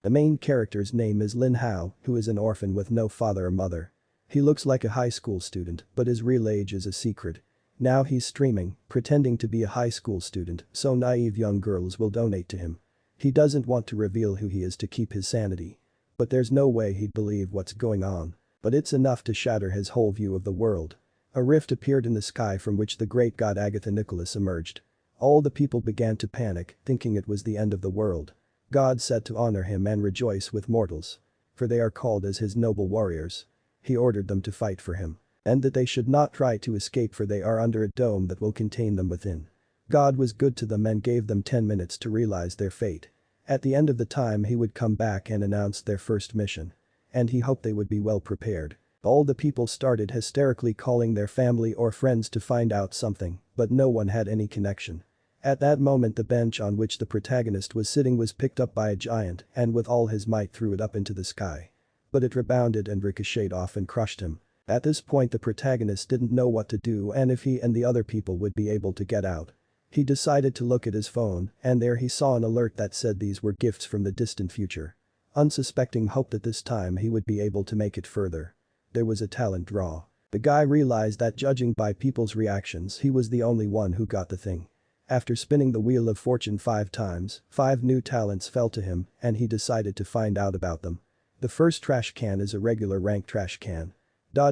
The main character's name is Lin Hao, who is an orphan with no father or mother. He looks like a high school student, but his real age is a secret. Now he's streaming, pretending to be a high school student so naive young girls will donate to him. He doesn't want to reveal who he is to keep his sanity. But there's no way he'd believe what's going on. But it's enough to shatter his whole view of the world. A rift appeared in the sky from which the great god Agatha Nicholas emerged. All the people began to panic, thinking it was the end of the world. God said to honor him and rejoice with mortals. For they are called as his noble warriors. He ordered them to fight for him. And that they should not try to escape for they are under a dome that will contain them within. God was good to them and gave them 10 minutes to realize their fate. At the end of the time he would come back and announce their first mission. And he hoped they would be well prepared. All the people started hysterically calling their family or friends to find out something, but no one had any connection. At that moment the bench on which the protagonist was sitting was picked up by a giant and with all his might threw it up into the sky. But it rebounded and ricocheted off and crushed him. At this point the protagonist didn't know what to do and if he and the other people would be able to get out. He decided to look at his phone and there he saw an alert that said these were gifts from the distant future. Unsuspecting hope that this time he would be able to make it further. There was a talent draw. The guy realized that judging by people's reactions he was the only one who got the thing. After spinning the wheel of fortune 5 times, 5 new talents fell to him and he decided to find out about them. The first trash can is a regular rank trash can.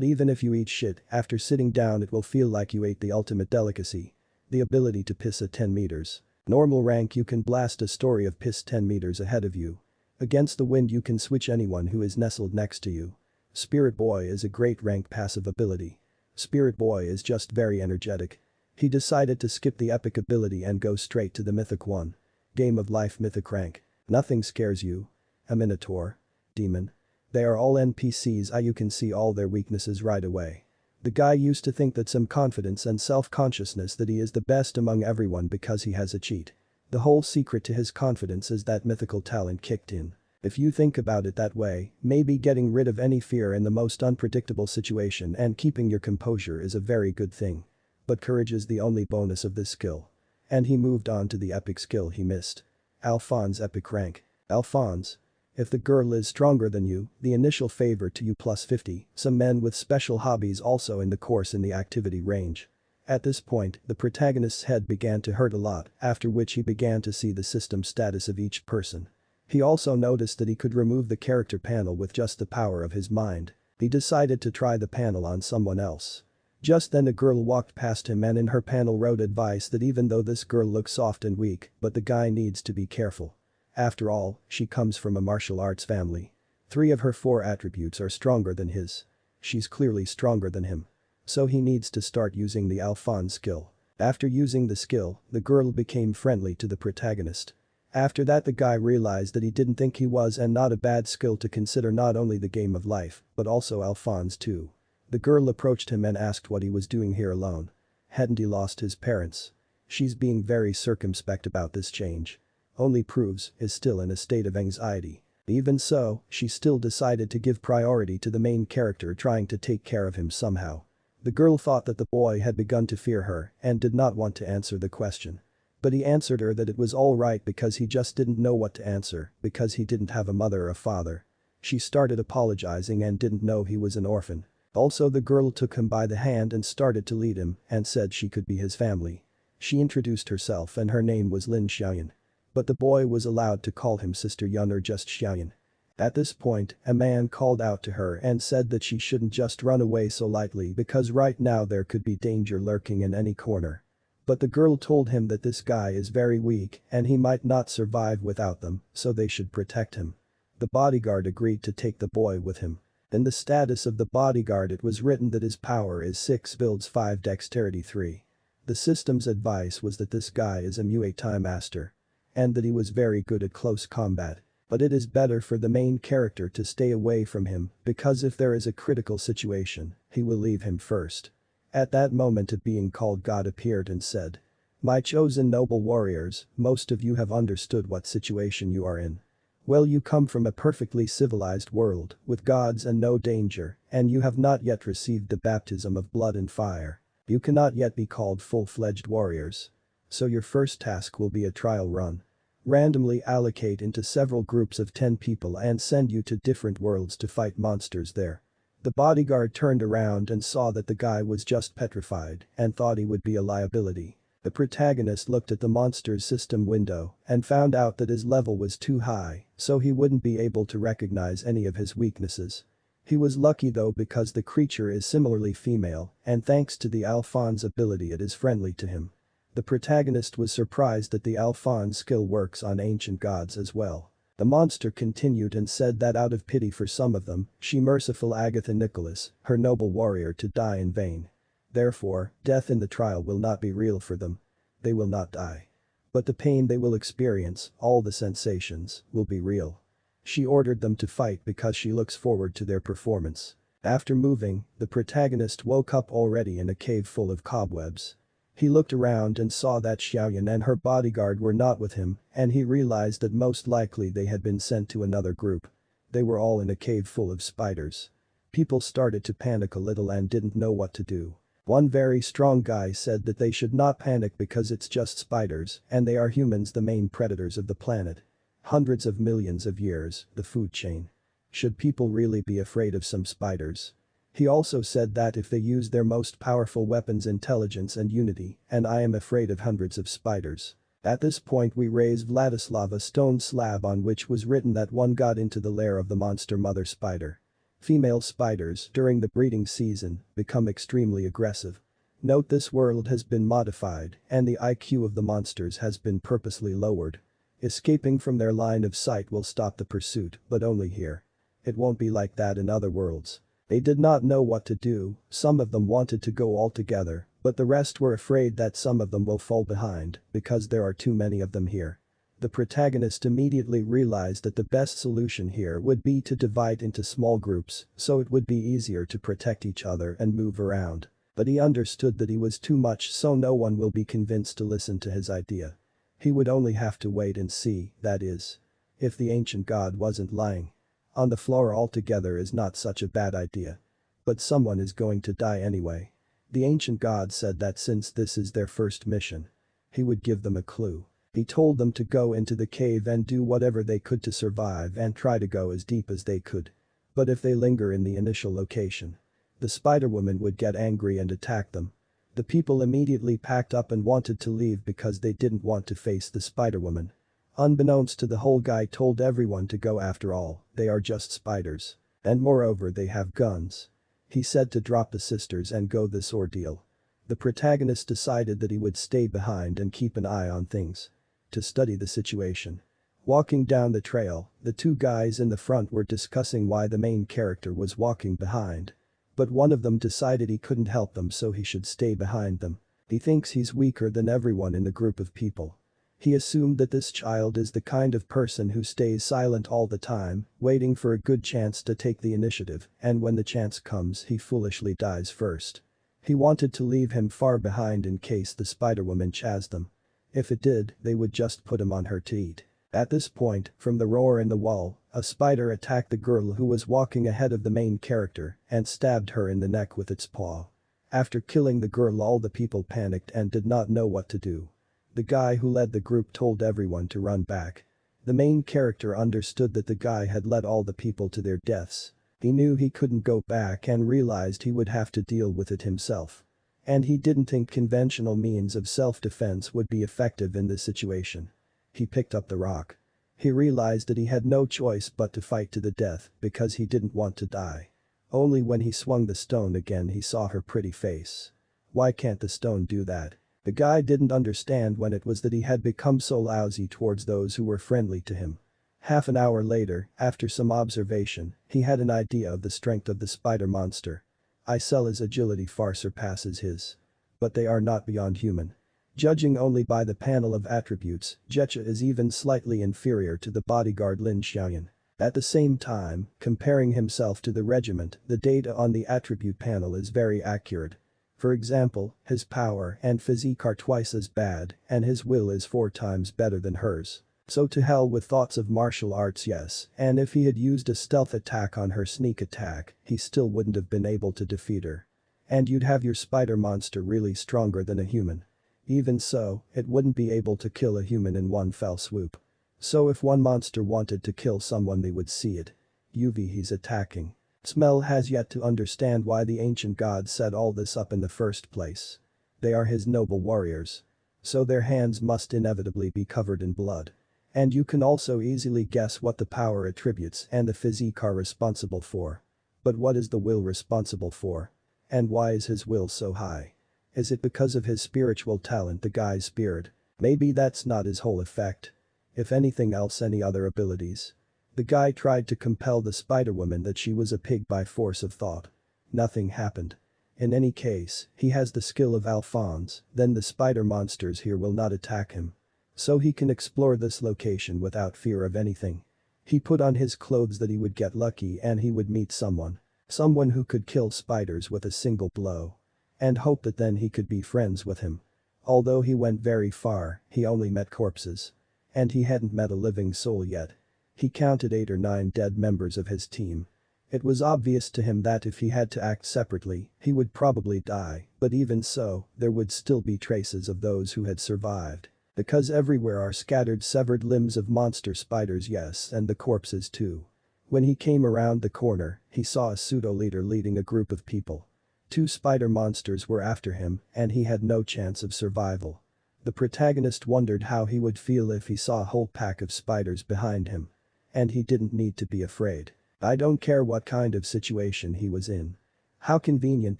Even if you eat shit, after sitting down it will feel like you ate the ultimate delicacy. The ability to piss at 10 meters. Normal rank you can blast a story of piss 10 meters ahead of you. Against the wind you can switch anyone who is nestled next to you. Spirit Boy is a great rank passive ability. Spirit Boy is just very energetic. He decided to skip the epic ability and go straight to the mythic one. Game of life mythic rank. Nothing scares you. A minotaur. Demon. They are all NPCs you can see all their weaknesses right away. The guy used to think that some confidence and self-consciousness that he is the best among everyone because he has a cheat. The whole secret to his confidence is that mythical talent kicked in. If you think about it that way, maybe getting rid of any fear in the most unpredictable situation and keeping your composure is a very good thing. But courage is the only bonus of this skill. And he moved on to the epic skill he missed. Alphonse epic rank. Alphonse. If the girl is stronger than you, the initial favor to you plus 50, some men with special hobbies also in the course in the activity range. At this point, the protagonist's head began to hurt a lot, after which he began to see the system status of each person. He also noticed that he could remove the character panel with just the power of his mind. He decided to try the panel on someone else. Just then a girl walked past him and in her panel wrote advice that even though this girl looks soft and weak, but the guy needs to be careful. After all, she comes from a martial arts family. 3 of her 4 attributes are stronger than his. She's clearly stronger than him. So he needs to start using the Alphonse skill. After using the skill, the girl became friendly to the protagonist. After that the guy realized that he didn't think he was and not a bad skill to consider not only the game of life, but also Alphonse too. The girl approached him and asked what he was doing here alone. Hadn't he lost his parents? She's being very circumspect about this change. Only proves is still in a state of anxiety. Even so, she still decided to give priority to the main character trying to take care of him somehow. The girl thought that the boy had begun to fear her and did not want to answer the question. But he answered her that it was all right because he just didn't know what to answer because he didn't have a mother or a father. She started apologizing and didn't know he was an orphan. Also the girl took him by the hand and started to lead him and said she could be his family. She introduced herself and her name was Lin Xiaoyan. But the boy was allowed to call him Sister Yun or just Xiaoyan. At this point, a man called out to her and said that she shouldn't just run away so lightly because right now there could be danger lurking in any corner. But the girl told him that this guy is very weak and he might not survive without them, so they should protect him. The bodyguard agreed to take the boy with him. In the status of the bodyguard it was written that his power is 6 builds 5 dexterity 3. The system's advice was that this guy is a Muay Thai master. And that he was very good at close combat. But it is better for the main character to stay away from him because if there is a critical situation, he will leave him first. At that moment a being called God appeared and said, "My chosen noble warriors, most of you have understood what situation you are in. Well, you come from a perfectly civilized world with gods and no danger, and you have not yet received the baptism of blood and fire. You cannot yet be called full-fledged warriors. So your first task will be a trial run. Randomly allocate into several groups of 10 people and send you to different worlds to fight monsters there. The bodyguard turned around and saw that the guy was just petrified and thought he would be a liability. The protagonist looked at the monster's system window and found out that his level was too high, so he wouldn't be able to recognize any of his weaknesses. He was lucky though because the creature is similarly female and thanks to the Alphonse ability it is friendly to him. The protagonist was surprised that the Alphonse skill works on ancient gods as well. The monster continued and said that out of pity for some of them, she merciful Agatha Nicholas, her noble warrior to die in vain. Therefore, death in the trial will not be real for them. They will not die. But the pain they will experience, all the sensations, will be real. She ordered them to fight because she looks forward to their performance. After moving, the protagonist woke up already in a cave full of cobwebs. He looked around and saw that Xiaoyan and her bodyguard were not with him, and he realized that most likely they had been sent to another group. They were all in a cave full of spiders. People started to panic a little and didn't know what to do. One very strong guy said that they should not panic because it's just spiders and they are humans, the main predators of the planet. Hundreds of millions of years, the food chain. Should people really be afraid of some spiders? He also said that if they use their most powerful weapons, intelligence and unity, and I am afraid of hundreds of spiders. At this point we raised Vladislav a stone slab on which was written that one got into the lair of the monster mother spider. Female spiders, during the breeding season, become extremely aggressive. Note this world has been modified and the IQ of the monsters has been purposely lowered. Escaping from their line of sight will stop the pursuit, but only here. It won't be like that in other worlds. They did not know what to do, some of them wanted to go all together, but the rest were afraid that some of them will fall behind because there are too many of them here. The protagonist immediately realized that the best solution here would be to divide into small groups so it would be easier to protect each other and move around. But he understood that he was too much, so no one will be convinced to listen to his idea. He would only have to wait and see, that is. If the ancient god wasn't lying. On the floor altogether is not such a bad idea. But someone is going to die anyway. The ancient god said that since this is their first mission, he would give them a clue. He told them to go into the cave and do whatever they could to survive and try to go as deep as they could. But if they linger in the initial location, the spider woman would get angry and attack them. The people immediately packed up and wanted to leave because they didn't want to face the spider woman. Unbeknownst to the whole guy told everyone to go after all, they are just spiders. And moreover they have guns. He said to drop the sisters and go this ordeal. The protagonist decided that he would stay behind and keep an eye on things. To study the situation. Walking down the trail, the two guys in the front were discussing why the main character was walking behind. But one of them decided he couldn't help them so he should stay behind them. He thinks he's weaker than everyone in the group of people. He assumed that this child is the kind of person who stays silent all the time, waiting for a good chance to take the initiative, and when the chance comes he foolishly dies first. He wanted to leave him far behind in case the spider woman chased them. If it did, they would just put him on her to eat. At this point, from the roar in the wall, a spider attacked the girl who was walking ahead of the main character and stabbed her in the neck with its paw. After killing the girl, all the people panicked and did not know what to do. The guy who led the group told everyone to run back. The main character understood that the guy had led all the people to their deaths. He knew he couldn't go back and realized he would have to deal with it himself. And he didn't think conventional means of self-defense would be effective in this situation. He picked up the rock. He realized that he had no choice but to fight to the death because he didn't want to die. Only when he swung the stone again he saw her pretty face. Why can't the stone do that? The guy didn't understand when it was that he had become so lousy towards those who were friendly to him. Half an hour later, after some observation, he had an idea of the strength of the spider monster. Icella's agility far surpasses his. But they are not beyond human. Judging only by the panel of attributes, Jecha is even slightly inferior to the bodyguard Lin Xiaoyan. At the same time, comparing himself to the regiment, the data on the attribute panel is very accurate. For example, his power and physique are twice as bad, and his will is 4 times better than hers. So to hell with thoughts of martial arts, yes, and if he had used a stealth attack on her sneak attack, he still wouldn't have been able to defeat her. And you'd have your spider monster really stronger than a human. Even so, it wouldn't be able to kill a human in one fell swoop. So if one monster wanted to kill someone they would see it. He's attacking. Smell has yet to understand why the ancient god set all this up in the first place. They are his noble warriors. So their hands must inevitably be covered in blood. And you can also easily guess what the power attributes and the physique are responsible for. But what is the will responsible for? And why is his will so high? Is it because of his spiritual talent, the guy's spirit? Maybe that's not his whole effect. If anything else, any other abilities? The guy tried to compel the Spider-Woman that she was a pig by force of thought. Nothing happened. In any case, he has the skill of Alphonse, then the spider monsters here will not attack him. So he can explore this location without fear of anything. He put on his clothes that he would get lucky and he would meet someone. Someone who could kill spiders with a single blow. And hope that then he could be friends with him. Although he went very far, he only met corpses. And he hadn't met a living soul yet. He counted 8 or 9 dead members of his team. It was obvious to him that if he had to act separately, he would probably die, but even so, there would still be traces of those who had survived. Because everywhere are scattered severed limbs of monster spiders, yes, and the corpses too. When he came around the corner, he saw a pseudo-leader leading a group of people. 2 spider monsters were after him, and he had no chance of survival. The protagonist wondered how he would feel if he saw a whole pack of spiders behind him. And he didn't need to be afraid. I don't care what kind of situation he was in. How convenient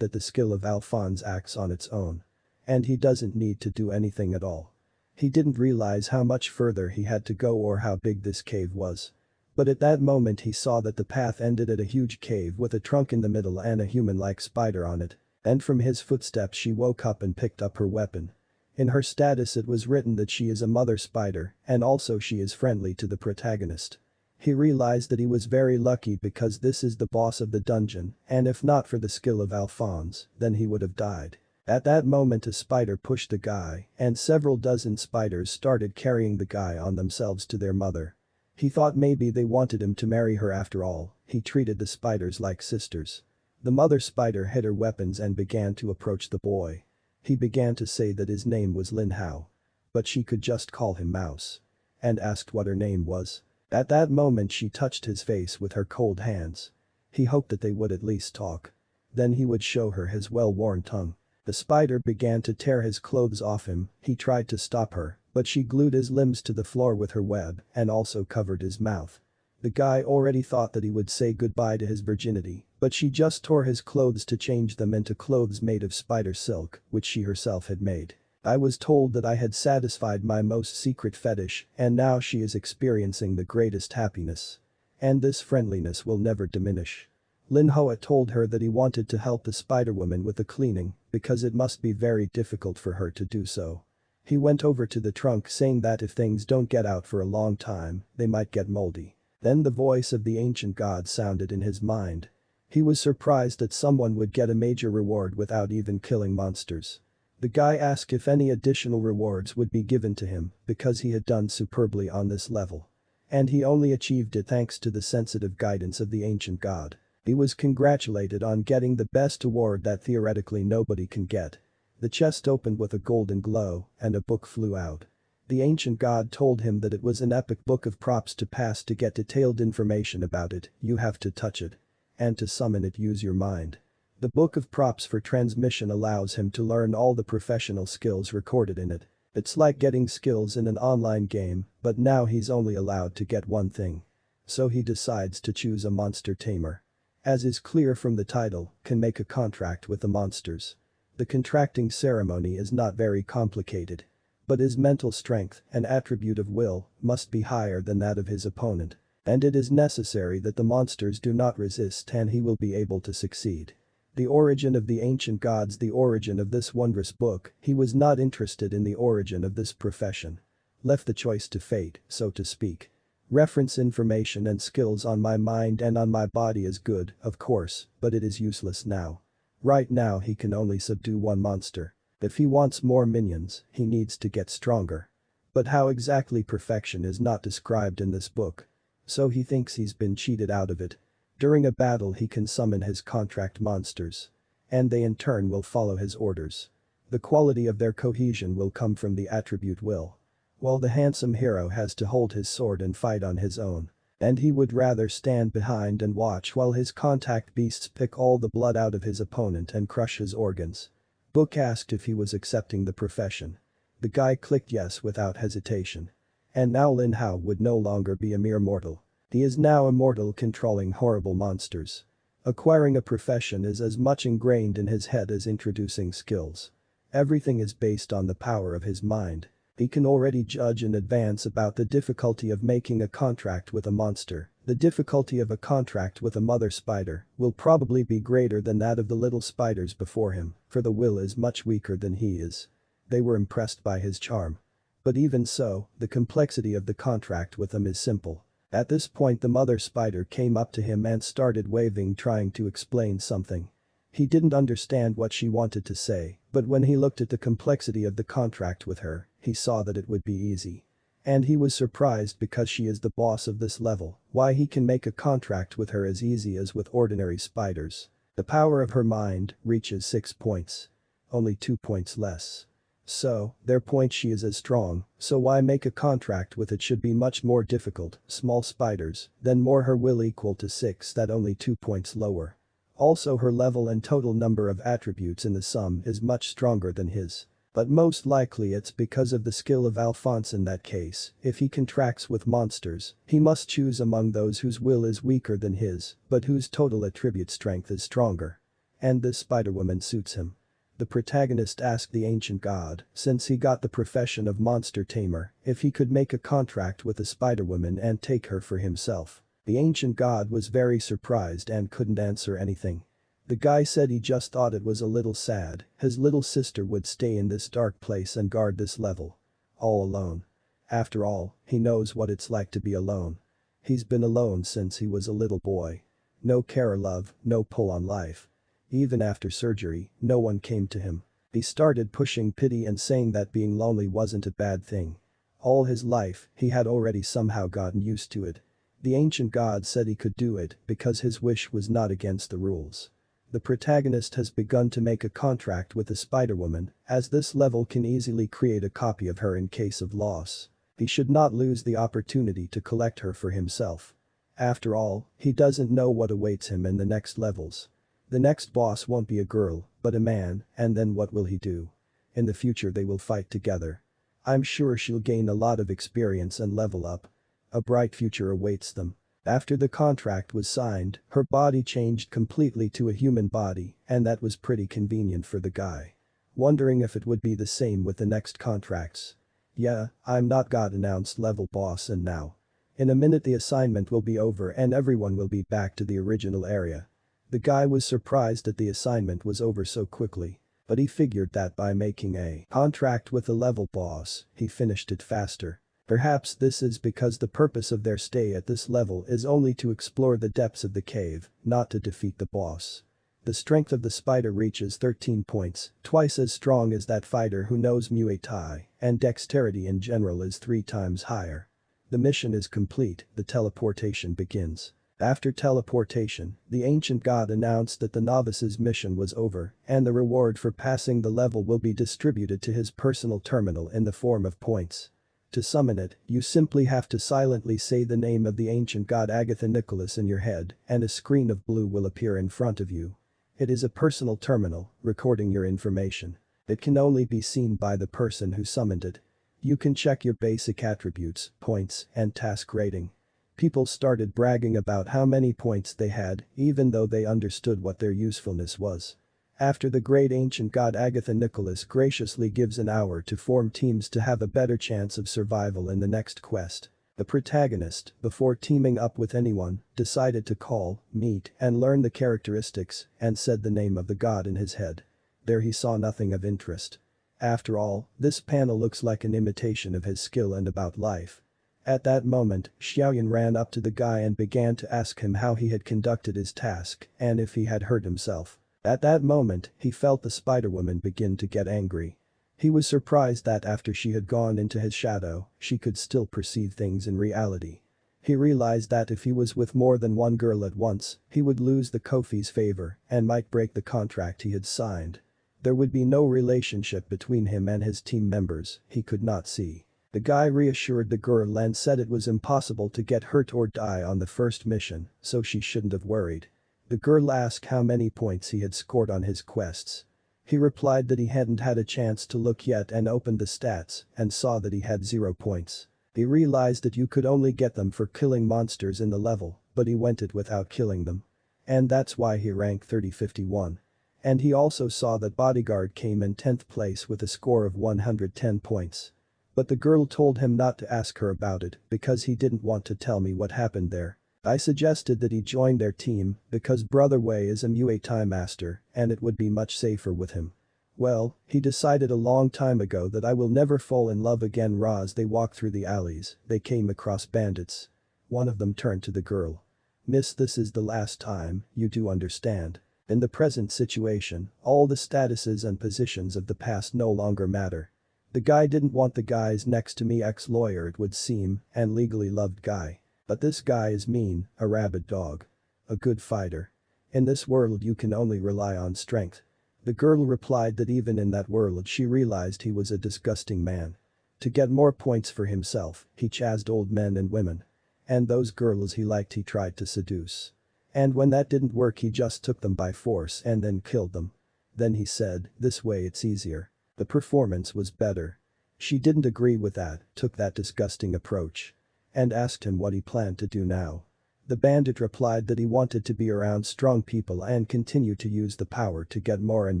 that the skill of Alphonse acts on its own. And he doesn't need to do anything at all. He didn't realize how much further he had to go or how big this cave was. But at that moment he saw that the path ended at a huge cave with a trunk in the middle and a human-like spider on it. And from his footsteps she woke up and picked up her weapon. In her status it was written that she is a mother spider and also she is friendly to the protagonist. He realized that he was very lucky because this is the boss of the dungeon, and if not for the skill of Alphonse, then he would have died. At that moment a spider pushed the guy, and several dozen spiders started carrying the guy on themselves to their mother. He thought maybe they wanted him to marry her after all, he treated the spiders like sisters. The mother spider hid her weapons and began to approach the boy. He began to say that his name was Lin Hao. But she could just call him Mouse. And asked what her name was. At that moment she touched his face with her cold hands. He hoped that they would at least talk. Then he would show her his well-worn tongue. The spider began to tear his clothes off him, he tried to stop her, but she glued his limbs to the floor with her web and also covered his mouth. The guy already thought that he would say goodbye to his virginity, but she just tore his clothes to change them into clothes made of spider silk, which she herself had made. I was told that I had satisfied my most secret fetish and now she is experiencing the greatest happiness. And this friendliness will never diminish. Lin Hao told her that he wanted to help the Spider-Woman with the cleaning because it must be very difficult for her to do so. He went over to the trunk saying that if things don't get out for a long time, they might get moldy. Then the voice of the ancient god sounded in his mind. He was surprised that someone would get a major reward without even killing monsters. The guy asked if any additional rewards would be given to him because he had done superbly on this level. And he only achieved it thanks to the sensitive guidance of the ancient god. He was congratulated on getting the best award that theoretically nobody can get. The chest opened with a golden glow and a book flew out. The ancient god told him that it was an epic book of props to pass to get detailed information about it, you have to touch it. And to summon it use your mind. The book of props for transmission allows him to learn all the professional skills recorded in it. It's like getting skills in an online game, but now he's only allowed to get one thing. So he decides to choose a monster tamer. As is clear from the title, can make a contract with the monsters. The contracting ceremony is not very complicated. But his mental strength, an attribute of will, must be higher than that of his opponent. And it is necessary that the monsters do not resist and he will be able to succeed. The origin of the ancient gods, the origin of this wondrous book, he was not interested in the origin of this profession. Left the choice to fate, so to speak. Reference information and skills on my mind and on my body is good, of course, but it is useless now. Right now he can only subdue one monster. If he wants more minions, he needs to get stronger. But how exactly perfection is not described in this book. So he thinks he's been cheated out of it. During a battle he can summon his contract monsters. And they in turn will follow his orders. The quality of their cohesion will come from the attribute will. while the handsome hero has to hold his sword and fight on his own. And he would rather stand behind and watch while his contact beasts pick all the blood out of his opponent and crush his organs. Book asked if he was accepting the profession. The guy clicked yes without hesitation. And now Lin Hao would no longer be a mere mortal. He is now immortal, controlling horrible monsters. Acquiring a profession is as much ingrained in his head as introducing skills. Everything is based on the power of his mind. He can already judge in advance about the difficulty of making a contract with a monster. The difficulty of a contract with a mother spider will probably be greater than that of the little spiders before him, for the will is much weaker than he is. They were impressed by his charm. But even so, the complexity of the contract with them is simple. At this point the mother spider came up to him and started waving, trying to explain something. He didn't understand what she wanted to say, but when he looked at the complexity of the contract with her, he saw that it would be easy. And he was surprised because she is the boss of this level, why he can make a contract with her as easy as with ordinary spiders. The power of her mind reaches 6 points. Only 2 points less. So, their point she is as strong, so why make a contract with it should be much more difficult, small spiders, then more her will equal to 6, that only 2 points lower. Also her level and total number of attributes in the sum is much stronger than his. But most likely it's because of the skill of Alphonse in that case. If he contracts with monsters, he must choose among those whose will is weaker than his, but whose total attribute strength is stronger. And this spider-woman suits him. The protagonist asked the ancient god, since he got the profession of monster tamer, if he could make a contract with the spider-woman and take her for himself. The ancient god was very surprised and couldn't answer anything. The guy said he just thought it was a little sad, his little sister would stay in this dark place and guard this level. All alone. After all, he knows what it's like to be alone. He's been alone since he was a little boy. No care or love, no pull on life. Even after surgery, no one came to him. He started pushing pity and saying that being lonely wasn't a bad thing. All his life, he had already somehow gotten used to it. The ancient god said he could do it because his wish was not against the rules. The protagonist has begun to make a contract with the spider-woman, as this level can easily create a copy of her in case of loss. He should not lose the opportunity to collect her for himself. After all, he doesn't know what awaits him in the next levels. The next boss won't be a girl, but a man, and then what will he do? In the future they will fight together. I'm sure she'll gain a lot of experience and level up. A bright future awaits them. After the contract was signed, her body changed completely to a human body, and that was pretty convenient for the guy. Wondering if it would be the same with the next contracts. Yeah, I'm not God announced level boss, and now. In a minute the assignment will be over and everyone will be back to the original area. The guy was surprised that the assignment was over so quickly. But he figured that by making a contract with the level boss, he finished it faster. Perhaps this is because the purpose of their stay at this level is only to explore the depths of the cave, not to defeat the boss. The strength of the spider reaches 13 points, twice as strong as that fighter who knows Muay Thai, and dexterity in general is 3 times higher. The mission is complete, the teleportation begins. After teleportation, the ancient god announced that the novice's mission was over, and the reward for passing the level will be distributed to his personal terminal in the form of points. To summon it, you simply have to silently say the name of the ancient god Agatha Nicholas in your head, and a screen of blue will appear in front of you. It is a personal terminal, recording your information. It can only be seen by the person who summoned it. You can check your basic attributes, points, and task rating. People started bragging about how many points they had, even though they understood what their usefulness was. After the great ancient god Agatha Nicholas graciously gives an hour to form teams to have a better chance of survival in the next quest. The protagonist, before teaming up with anyone, decided to call, meet, and learn the characteristics, and said the name of the god in his head. There he saw nothing of interest. After all, this panel looks like an imitation of his skill and about life. At that moment, Xiaoyan ran up to the guy and began to ask him how he had conducted his task and if he had hurt himself. At that moment, he felt the spider-woman begin to get angry. He was surprised that after she had gone into his shadow, she could still perceive things in reality. He realized that if he was with more than one girl at once, he would lose the Kofi's favor and might break the contract he had signed. There would be no relationship between him and his team members, he could not see. The guy reassured the girl and said it was impossible to get hurt or die on the first mission, so she shouldn't have worried. The girl asked how many points he had scored on his quests. He replied that he hadn't had a chance to look yet and opened the stats and saw that he had 0 points. He realized that you could only get them for killing monsters in the level, but he went it without killing them. And that's why he ranked 3051. And he also saw that Bodyguard came in 10th place with a score of 110 points. But the girl told him not to ask her about it because he didn't want to tell me what happened there. I suggested that he join their team because Brother Wei is a Muay Thai master and it would be much safer with him. Well, he decided a long time ago that I will never fall in love again. As they walked through the alleys, they came across bandits. One of them turned to the girl. "Miss, this is the last time, you do understand. In the present situation, all the statuses and positions of the past no longer matter." The guy didn't want the guys next to me, ex-lawyer it would seem, and legally loved guy. But this guy is mean, a rabid dog. A good fighter. In this world you can only rely on strength. The girl replied that even in that world she realized he was a disgusting man. To get more points for himself, he chased old men and women. And those girls he liked he tried to seduce. And when that didn't work he just took them by force and then killed them. Then he said, "This way it's easier. The performance was better." She didn't agree with that, took that disgusting approach. And asked him what he planned to do now. The bandit replied that he wanted to be around strong people and continue to use the power to get more and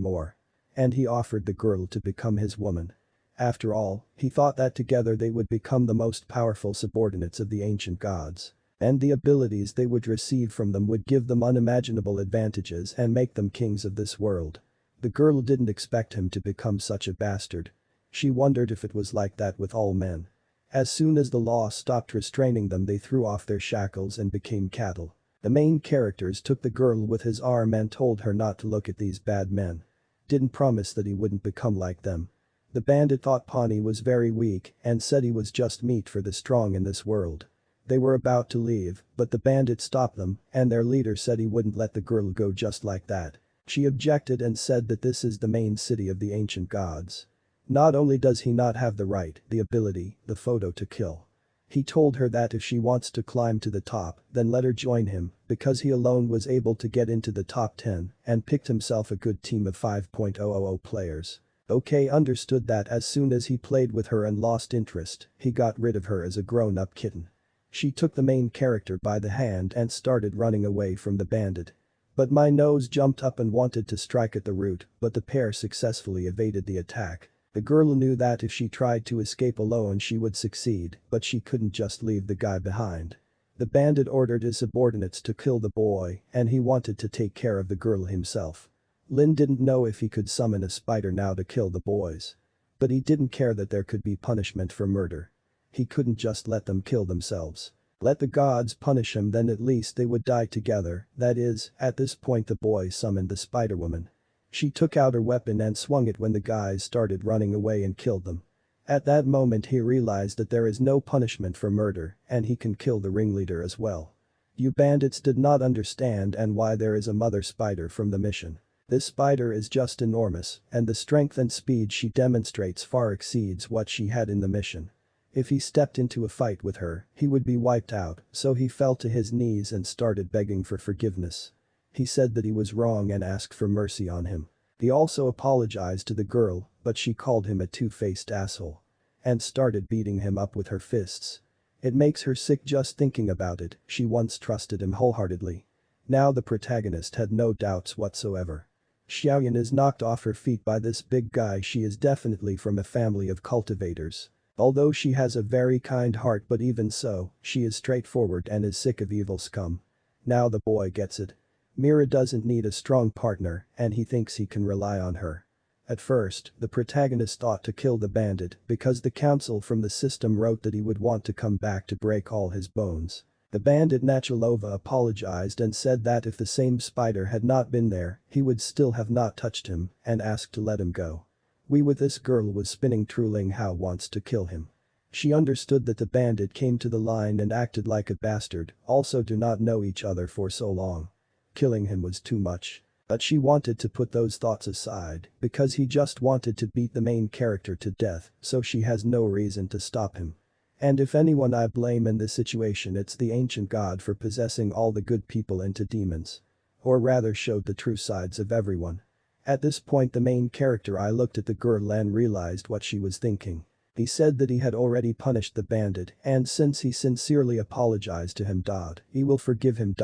more. And he offered the girl to become his woman. After all, he thought that together they would become the most powerful subordinates of the ancient gods. And the abilities they would receive from them would give them unimaginable advantages and make them kings of this world. The girl didn't expect him to become such a bastard. She wondered if it was like that with all men. As soon as the law stopped restraining them they threw off their shackles and became cattle. The main characters took the girl with his arm and told her not to look at these bad men. Didn't promise that he wouldn't become like them. The bandit thought Pawnee was very weak and said he was just meat for the strong in this world. They were about to leave, but the bandit stopped them and their leader said he wouldn't let the girl go just like that. She objected and said that this is the main city of the ancient gods. Not only does he not have the right, the ability, the photo to kill. He told her that if she wants to climb to the top, then let her join him, because he alone was able to get into the top 10 and picked himself a good team of 5,000 players. Okay, understood that as soon as he played with her and lost interest, he got rid of her as a grown-up kitten. She took the main character by the hand and started running away from the bandit. But my nose jumped up and wanted to strike at the root, but the pair successfully evaded the attack. The girl knew that if she tried to escape alone she would succeed, but she couldn't just leave the guy behind. The bandit ordered his subordinates to kill the boy and he wanted to take care of the girl himself. Lin didn't know if he could summon a spider now to kill the boys. But he didn't care that there could be punishment for murder. He couldn't just let them kill themselves. Let the gods punish him, then at least they would die together. That is, at this point the boy summoned the Spider-Woman. She took out her weapon and swung it when the guys started running away and killed them. At that moment he realized that there is no punishment for murder and he can kill the ringleader as well. You bandits did not understand and why there is a mother spider from the mission. This spider is just enormous and the strength and speed she demonstrates far exceeds what she had in the mission. If he stepped into a fight with her, he would be wiped out, so he fell to his knees and started begging for forgiveness. He said that he was wrong and asked for mercy on him. He also apologized to the girl, but she called him a two-faced asshole. And started beating him up with her fists. It makes her sick just thinking about it, she once trusted him wholeheartedly. Now the protagonist had no doubts whatsoever. Xiaoyan is knocked off her feet by this big guy. She is definitely from a family of cultivators. Although she has a very kind heart, but even so, she is straightforward and is sick of evil scum. Now the boy gets it. Mira doesn't need a strong partner and he thinks he can rely on her. At first, the protagonist thought to kill the bandit because the council from the system wrote that he would want to come back to break all his bones. The bandit Nachalova apologized and said that if the same spider had not been there, he would still have not touched him and asked to let him go. We with this girl was spinning. True Lin Hao wants to kill him. She understood that the bandit came to the line and acted like a bastard, also do not know each other for so long. Killing him was too much. But she wanted to put those thoughts aside because he just wanted to beat the main character to death, so she has no reason to stop him. And if anyone I blame in this situation, it's the ancient god for possessing all the good people into demons. Or rather showed the true sides of everyone. At this point the main character I looked at the girl and realized what she was thinking. He said that he had already punished the bandit and since he sincerely apologized to him. He will forgive him.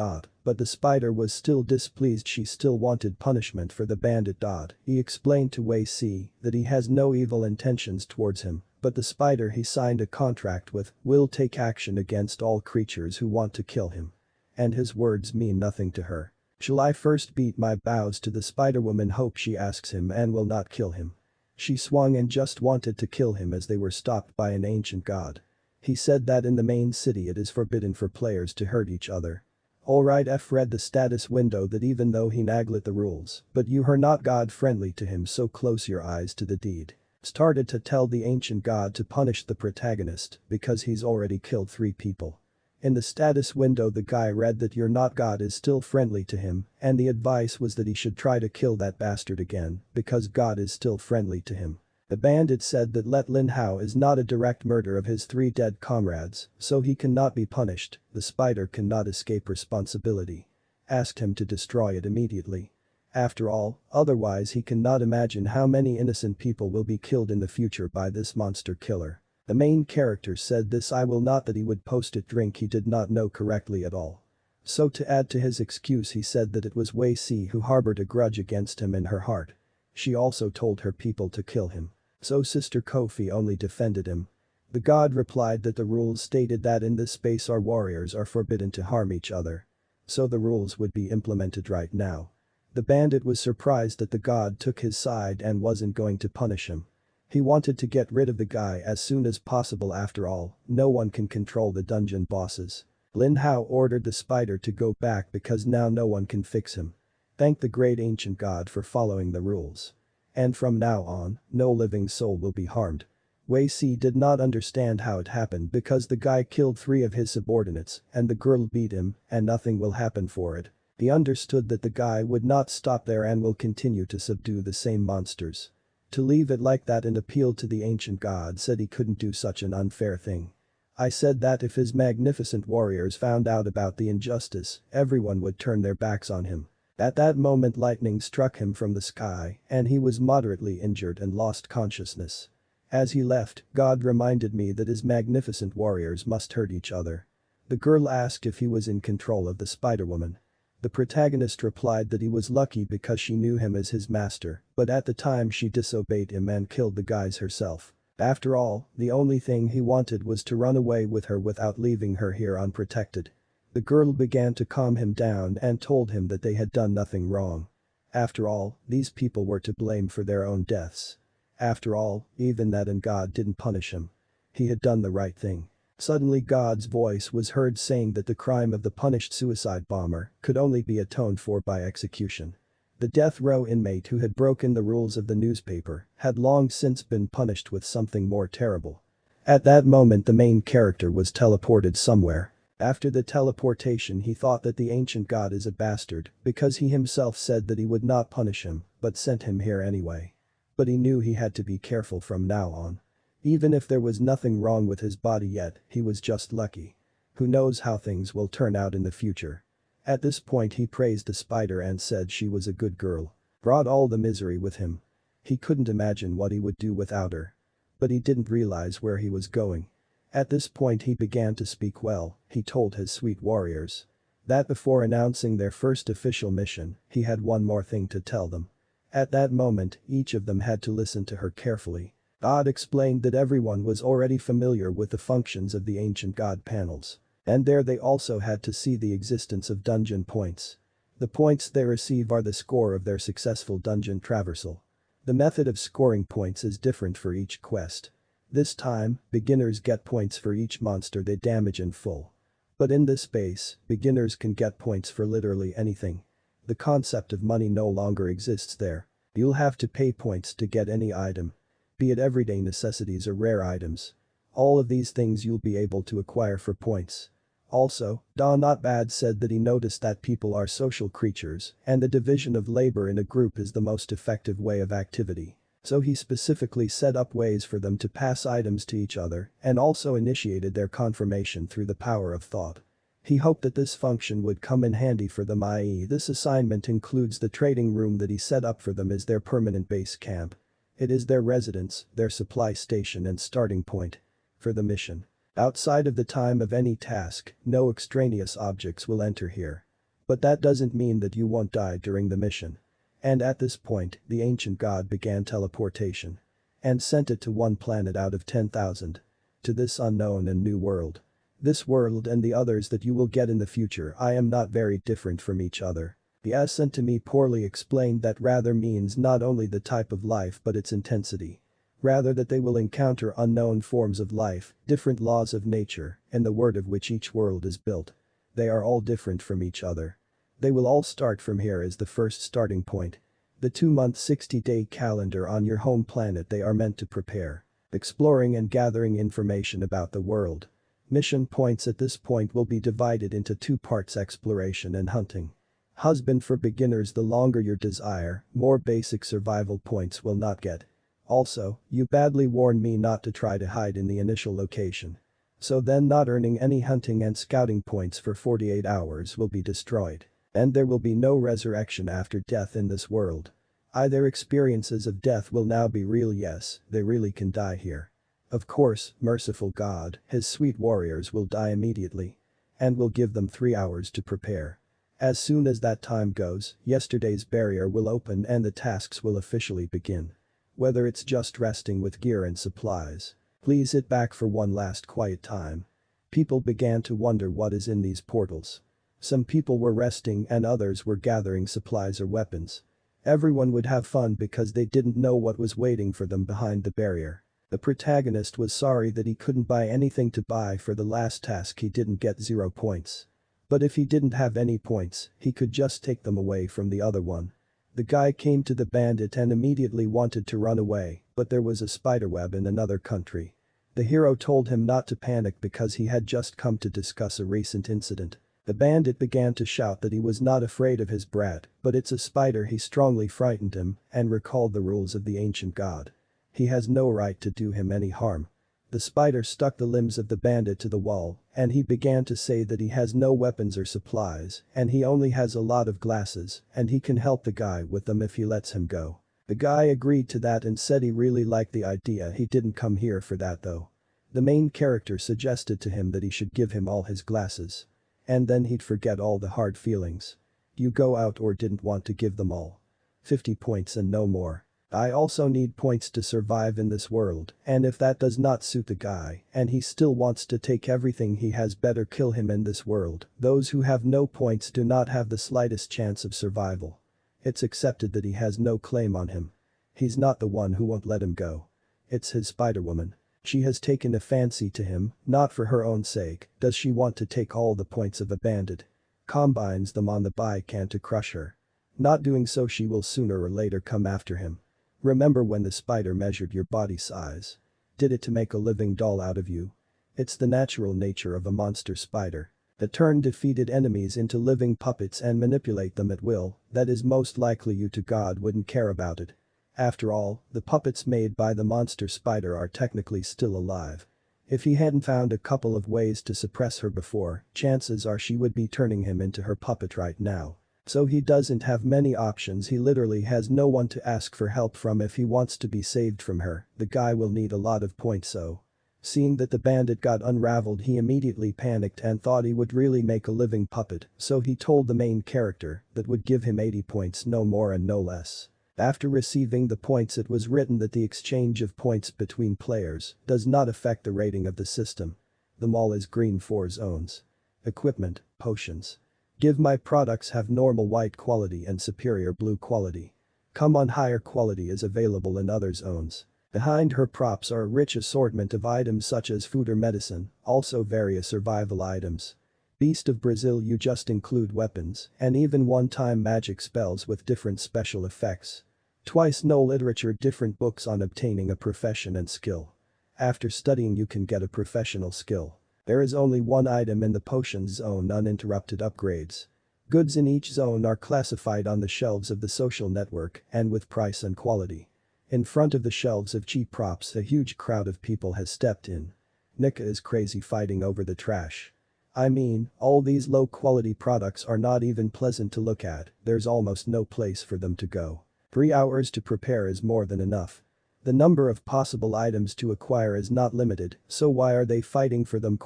But the spider was still displeased, she still wanted punishment for the bandit. He explained to Wei Si that he has no evil intentions towards him, but the spider he signed a contract with will take action against all creatures who want to kill him. And his words mean nothing to her. Shall I first beat my bows to the Spider-Woman? Hope she asks him and will not kill him. She swung and just wanted to kill him as they were stopped by an ancient god. He said that in the main city it is forbidden for players to hurt each other. Alright, F read the status window that even though he neglected the rules, but you are not god friendly to him, so close your eyes to the deed. Started to tell the ancient god to punish the protagonist because he's already killed 3 people. In the status window the guy read that your not god is still friendly to him and the advice was that he should try to kill that bastard again because God is still friendly to him. The bandit said that let Lin Hao is not a direct murder of his 3 dead comrades, so he cannot be punished, the spider cannot escape responsibility. Asked him to destroy it immediately. After all, otherwise he cannot imagine how many innocent people will be killed in the future by this monster killer. The main character said this I will not that he would post it drink he did not know correctly at all. So to add to his excuse he said that it was Wei Si who harbored a grudge against him in her heart. She also told her people to kill him. So Sister Kofi only defended him. The god replied that the rules stated that in this space our warriors are forbidden to harm each other. So the rules would be implemented right now. The bandit was surprised that the god took his side and wasn't going to punish him. He wanted to get rid of the guy as soon as possible, after all, no one can control the dungeon bosses. Lin Hao ordered the spider to go back because now no one can fix him. Thank the great ancient god for following the rules. And from now on, no living soul will be harmed. Wei Si did not understand how it happened because the guy killed 3 of his subordinates and the girl beat him and nothing will happen for it. He understood that the guy would not stop there and will continue to subdue the same monsters. To leave it like that and appeal to the ancient god said he couldn't do such an unfair thing. I said that if his magnificent warriors found out about the injustice, everyone would turn their backs on him. At that moment lightning struck him from the sky and he was moderately injured and lost consciousness. As he left, God reminded me that his magnificent warriors must hurt each other. The girl asked if he was in control of the Spider-Woman. The protagonist replied that he was lucky because she knew him as his master, but at the time she disobeyed him and killed the guys herself. After all, the only thing he wanted was to run away with her without leaving her here unprotected. The girl began to calm him down and told him that they had done nothing wrong. After all, these people were to blame for their own deaths. After all, even that and God didn't punish him. He had done the right thing. Suddenly God's voice was heard saying that the crime of the punished suicide bomber could only be atoned for by execution. The death row inmate who had broken the rules of the newspaper had long since been punished with something more terrible. At that moment the main character was teleported somewhere. After the teleportation he thought that the ancient god is a bastard because he himself said that he would not punish him but sent him here anyway. But he knew he had to be careful from now on. Even if there was nothing wrong with his body yet, he was just lucky. Who knows how things will turn out in the future. At this point he praised the spider and said she was a good girl. Brought all the misery with him. He couldn't imagine what he would do without her. But he didn't realize where he was going. At this point he began to speak well, he told his sweet warriors. That before announcing their first official mission, he had one more thing to tell them. At that moment, each of them had to listen to her carefully. God explained that everyone was already familiar with the functions of the ancient god panels. And there they also had to see the existence of dungeon points. The points they receive are the score of their successful dungeon traversal. The method of scoring points is different for each quest. This time, beginners get points for each monster they damage in full. But in this space, beginners can get points for literally anything. The concept of money no longer exists there. You'll have to pay points to get any item. Be it everyday necessities or rare items. All of these things you'll be able to acquire for points. Also, Da Not Bad said that he noticed that people are social creatures and the division of labor in a group is the most effective way of activity. So he specifically set up ways for them to pass items to each other and also initiated their confirmation through the power of thought. He hoped that this function would come in handy for them, i.e. this assignment includes the trading room that he set up for them as their permanent base camp. It is their residence, their supply station and starting point. For the mission. Outside of the time of any task, no extraneous objects will enter here. But that doesn't mean that you won't die during the mission. And at this point, the ancient god began teleportation. And sent it to one planet out of 10,000. To this unknown and new world. This world and the others that you will get in the future I am not very different from each other. The sent to me poorly explained that rather means not only the type of life but its intensity. Rather that they will encounter unknown forms of life, different laws of nature, and the word of which each world is built. They are all different from each other. They will all start from here as the first starting point. The 2-month 60-day calendar on your home planet they are meant to prepare. Exploring and gathering information about the world. Mission points at this point will be divided into 2 parts: exploration and hunting. Husband for beginners. The longer your desire, more basic survival points will not get. Also, you badly warned me not to try to hide in the initial location. So then not earning any hunting and scouting points for 48 hours will be destroyed. And there will be no resurrection after death in this world. Either experiences of death will now be real. Yes, they really can die here. Of course, merciful God, his sweet warriors will die immediately. And will give them 3 hours to prepare. As soon as that time goes, yesterday's barrier will open and the tasks will officially begin. Whether it's just resting with gear and supplies. Please sit back for one last quiet time. People began to wonder what is in these portals. Some people were resting and others were gathering supplies or weapons. Everyone would have fun because they didn't know what was waiting for them behind the barrier. The protagonist was sorry that he couldn't buy anything to buy for the last task. He didn't get 0 points. But if he didn't have any points, he could just take them away from the other one. The guy came to the bandit and immediately wanted to run away, but there was a spiderweb in another country. The hero told him not to panic because he had just come to discuss a recent incident. The bandit began to shout that he was not afraid of his brat, but it's a spider. He strongly frightened him and recalled the rules of the ancient god. He has no right to do him any harm. The spider stuck the limbs of the bandit to the wall, and he began to say that he has no weapons or supplies, and he only has a lot of glasses, and he can help the guy with them if he lets him go. The guy agreed to that and said he really liked the idea. He didn't come here for that though. The main character suggested to him that he should give him all his glasses. And then he'd forget all the hard feelings. You go out or didn't want to give them all. 50 points and no more. I also need points to survive in this world, and if that does not suit the guy and he still wants to take everything he has, better kill him in this world. Those who have no points do not have the slightest chance of survival. It's accepted that he has no claim on him. He's not the one who won't let him go. It's his Spider-Woman. She has taken a fancy to him, not for her own sake, does she want to take all the points of a bandit. Combines them on the bike and to crush her. Not doing so she will sooner or later come after him. Remember when the spider measured your body size? Did it to make a living doll out of you? It's the natural nature of a monster spider. To turn defeated enemies into living puppets and manipulate them at will, that is most likely you to God wouldn't care about it. After all, the puppets made by the monster spider are technically still alive. If he hadn't found a couple of ways to suppress her before, chances are she would be turning him into her puppet right now. So he doesn't have many options. He literally has no one to ask for help from if he wants to be saved from her. The guy will need a lot of points. So, seeing that the bandit got unraveled, he immediately panicked and thought he would really make a living puppet, so he told the main character that would give him 80 points, no more and no less. After receiving the points, it was written that the exchange of points between players does not affect the rating of the system. The mall is green for zones. Equipment, potions. Give my products have normal white quality and superior blue quality. Come on, higher quality is available in other zones. Behind her props are a rich assortment of items such as food or medicine, also various survival items. Beast of Brazil, you just include weapons and even one-time magic spells with different special effects. Twice no literature, different books on obtaining a profession and skill. After studying you can get a professional skill. There is only one item in the potions zone: uninterrupted upgrades. Goods in each zone are classified on the shelves of the social network and with price and quality. In front of the shelves of cheap props, a huge crowd of people has stepped in. Nika is crazy fighting over the trash. I mean, all these low-quality products are not even pleasant to look at, there's almost no place for them to go. 3 hours to prepare is more than enough. The number of possible items to acquire is not limited, so why are they fighting for them?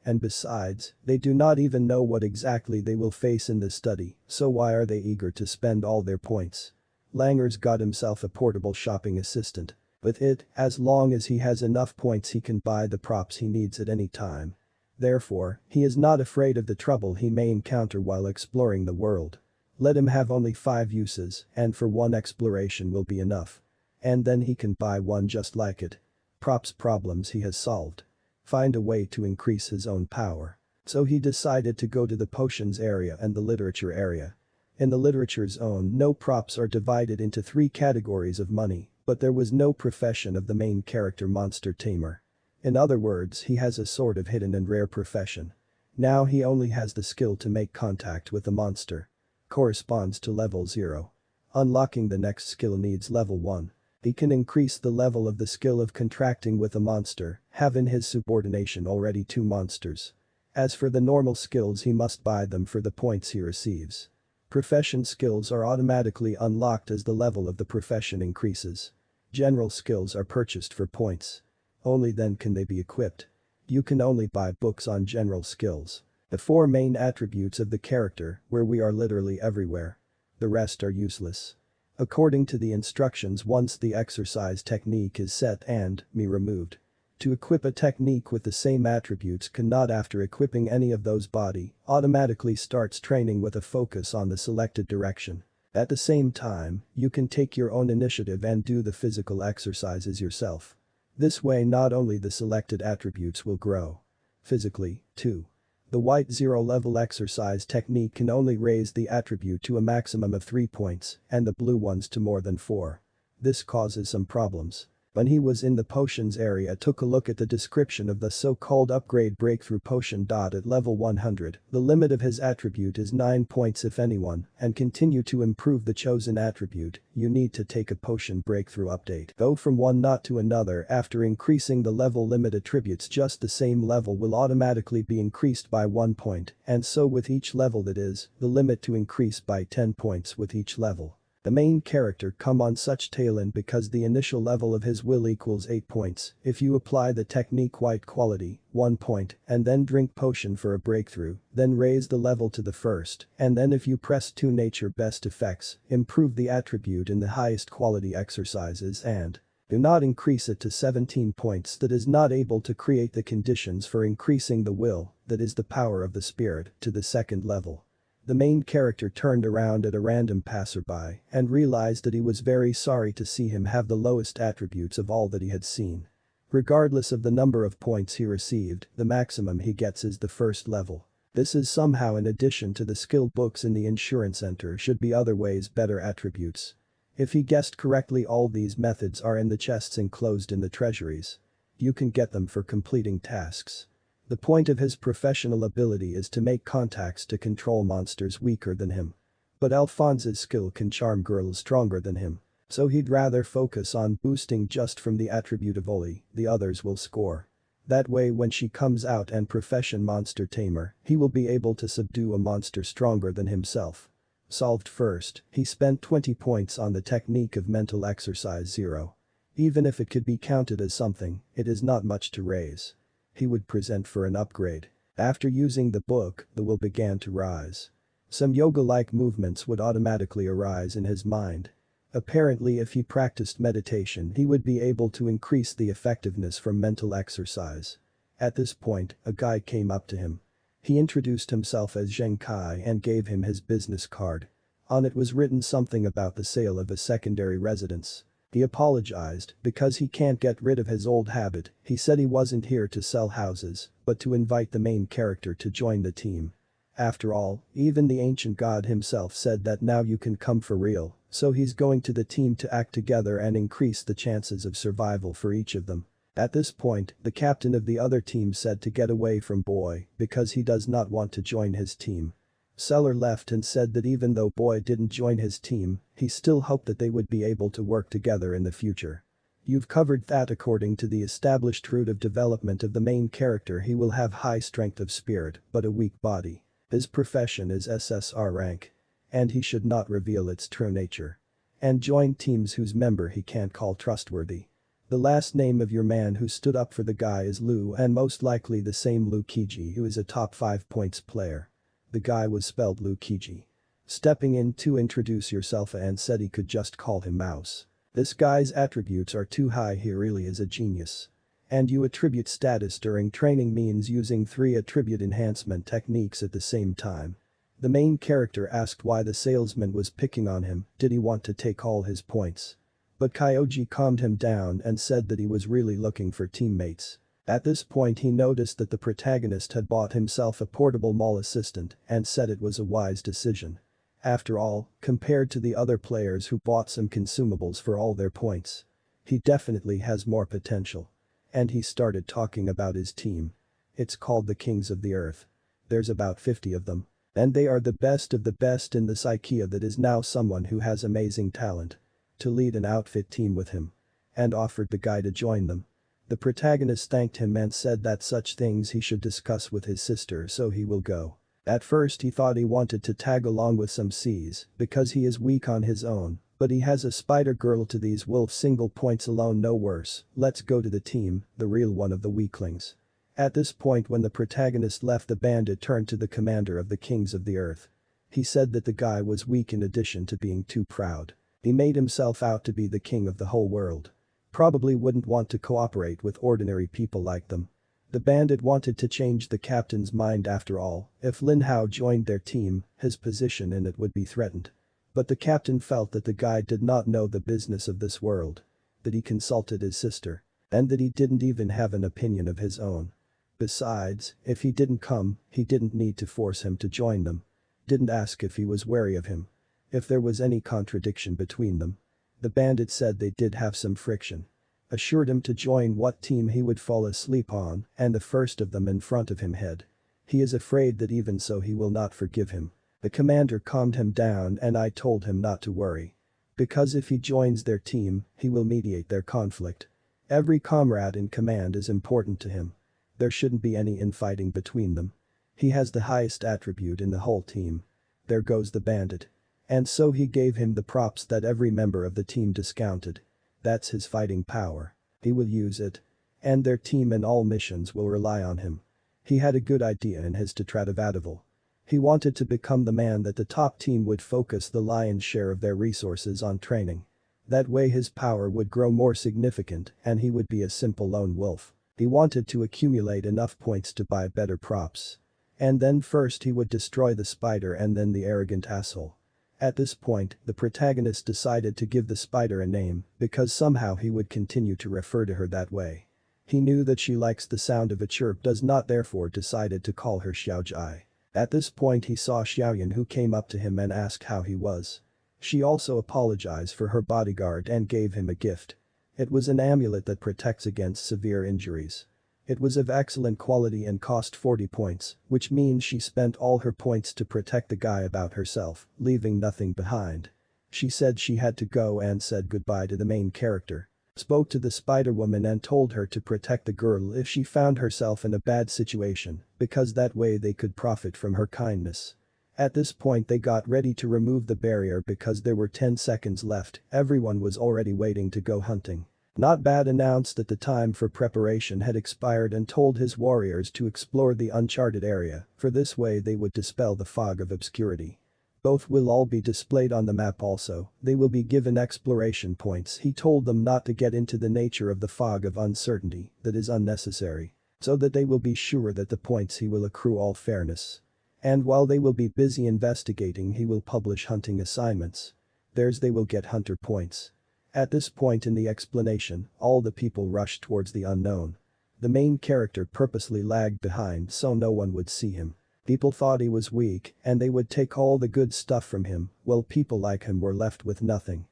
And besides, they do not even know what exactly they will face in this study, so why are they eager to spend all their points? Langer's got himself a portable shopping assistant. With it, as long as he has enough points, he can buy the props he needs at any time. Therefore, he is not afraid of the trouble he may encounter while exploring the world. Let him have only 5 uses, and for 1 exploration will be enough. And then he can buy one just like it. Props problems he has solved. Find a way to increase his own power. So he decided to go to the potions area and the literature area. In the literature zone, no props are divided into 3 categories of money, but there was no profession of the main character monster tamer. In other words, he has a sort of hidden and rare profession. Now he only has the skill to make contact with the monster. Corresponds to level 0. Unlocking the next skill needs level 1. He can increase the level of the skill of contracting with a monster, have in his subordination already 2 monsters. As for the normal skills, he must buy them for the points he receives. Profession skills are automatically unlocked as the level of the profession increases. General skills are purchased for points. Only then can they be equipped. You can only buy books on general skills. The 4 main attributes of the character, where we are literally everywhere. The rest are useless. According to the instructions, once the exercise technique is set and removed. To equip a technique with the same attributes cannot, after equipping any of those body, automatically starts training with a focus on the selected direction. At the same time, you can take your own initiative and do the physical exercises yourself. This way not only the selected attributes will grow physically, too. The white 0 level exercise technique can only raise the attribute to a maximum of 3 points and the blue ones to more than 4. This causes some problems. When he was in the potions area, took a look at the description of the so-called upgrade breakthrough potion. At level 100, the limit of his attribute is 9 points if anyone, and continue to improve the chosen attribute, you need to take a potion breakthrough update. Go from one knot to another after increasing the level limit. Attributes just the same level will automatically be increased by 1 point, and so with each level, that is, the limit to increase by 10 points with each level. The main character come on such tail end because the initial level of his will equals 8 points. If you apply the technique white quality, 1 point, and then drink potion for a breakthrough, then raise the level to the first, and then if you press 2 nature best effects, improve the attribute in the highest quality exercises and do not increase it to 17 points. That is not able to create the conditions for increasing the will, that is the power of the spirit, to the second level. The main character turned around at a random passerby and realized that he was very sorry to see him have the lowest attributes of all that he had seen. Regardless of the number of points he received, the maximum he gets is the first level. This is somehow in addition to the skill books in the insurance center. Should be other ways better attributes. If he guessed correctly, all these methods are in the chests enclosed in the treasuries. You can get them for completing tasks. The point of his professional ability is to make contacts to control monsters weaker than him. But Alphonse's skill can charm girls stronger than him. So he'd rather focus on boosting just from the attribute of Oli, the others will score. That way when she comes out and profession monster tamer, he will be able to subdue a monster stronger than himself. Solved first, he spent 20 points on the technique of mental exercise 0. Even if it could be counted as something, it is not much to raise. He would present for an upgrade. After using the book, the will began to rise. Some yoga-like movements would automatically arise in his mind. Apparently if he practiced meditation, he would be able to increase the effectiveness from mental exercise. At this point, a guy came up to him. He introduced himself as Zheng Kai and gave him his business card. On it was written something about the sale of a secondary residence. He apologized because he can't get rid of his old habit. He said he wasn't here to sell houses, but to invite the main character to join the team. After all, even the ancient god himself said that now you can come for real, so he's going to the team to act together and increase the chances of survival for each of them. At this point, the captain of the other team said to get away from Boy because he does not want to join his team. Seller left and said that even though Boy didn't join his team, he still hoped that they would be able to work together in the future. You've covered that. According to the established route of development of the main character, he will have high strength of spirit but a weak body. His profession is SSR rank. And he should not reveal its true nature. And join teams whose member he can't call trustworthy. The last name of your man who stood up for the guy is Lu, and most likely the same Lu Kiji who is a top 5 points player. The guy was spelled Lu Kiji. Stepping in to introduce yourself and said he could just call him Mouse. This guy's attributes are too high, he really is a genius. And you attribute status during training means using 3 attribute enhancement techniques at the same time. The main character asked why the salesman was picking on him, did he want to take all his points? But Kyoji calmed him down and said that he was really looking for teammates. At this point he noticed that the protagonist had bought himself a portable mall assistant and said it was a wise decision. After all, compared to the other players who bought some consumables for all their points, he definitely has more potential. And he started talking about his team. It's called the Kings of the Earth. There's about 50 of them. And they are the best of the best in this IKEA that is now someone who has amazing talent. To lead an outfit team with him. And offered the guy to join them. The protagonist thanked him and said that such things he should discuss with his sister, so he will go. At first he thought he wanted to tag along with some C's because he is weak on his own, but he has a spider girl to these wolf single points alone, no worse. Let's go to the team, the real one of the weaklings. At this point when the protagonist left, the bandit turned to the commander of the Kings of the Earth. He said that the guy was weak in addition to being too proud. He made himself out to be the king of the whole world. Probably wouldn't want to cooperate with ordinary people like them. The bandit wanted to change the captain's mind. After all, if Lin Hao joined their team, his position in it would be threatened. But the captain felt that the guy did not know the business of this world. That he consulted his sister. And that he didn't even have an opinion of his own. Besides, if he didn't come, he didn't need to force him to join them. Didn't ask if he was wary of him. If there was any contradiction between them. The bandit said they did have some friction. Assured him to join what team he would fall asleep on, and the first of them in front of him had. He is afraid that even so he will not forgive him. The commander calmed him down and I told him not to worry. Because if he joins their team, he will mediate their conflict. Every comrade in command is important to him. There shouldn't be any infighting between them. He has the highest attribute in the whole team. There goes the bandit. And so he gave him the props that every member of the team discounted. That's his fighting power. He will use it. And their team in all missions will rely on him. He had a good idea in his Tetradavatable. He wanted to become the man that the top team would focus the lion's share of their resources on training. That way his power would grow more significant and he would be a simple lone wolf. He wanted to accumulate enough points to buy better props. And then first he would destroy the spider and then the arrogant asshole. At this point, the protagonist decided to give the spider a name because somehow he would continue to refer to her that way. He knew that she likes the sound of a chirp, does not, therefore decided to call her Xiaojai. At this point he saw Xiaoyan, who came up to him and asked how he was. She also apologized for her bodyguard and gave him a gift. It was an amulet that protects against severe injuries. It was of excellent quality and cost 40 points, which means she spent all her points to protect the guy about herself, leaving nothing behind. She said she had to go and said goodbye to the main character. Spoke to the spider woman and told her to protect the girl if she found herself in a bad situation, because that way they could profit from her kindness. At this point they got ready to remove the barrier because there were 10 seconds left, everyone was already waiting to go hunting. Not Bad announced that the time for preparation had expired and told his warriors to explore the uncharted area, for this way they would dispel the fog of obscurity. Both will all be displayed on the map also, they will be given exploration points. He told them not to get into the nature of the fog of uncertainty that is unnecessary, so that they will be sure that the points he will accrue all fairness. And while they will be busy investigating, he will publish hunting assignments. Theirs they will get hunter points. At this point in the explanation, all the people rushed towards the unknown. The main character purposely lagged behind so no one would see him. People thought he was weak and they would take all the good stuff from him, while people like him were left with nothing.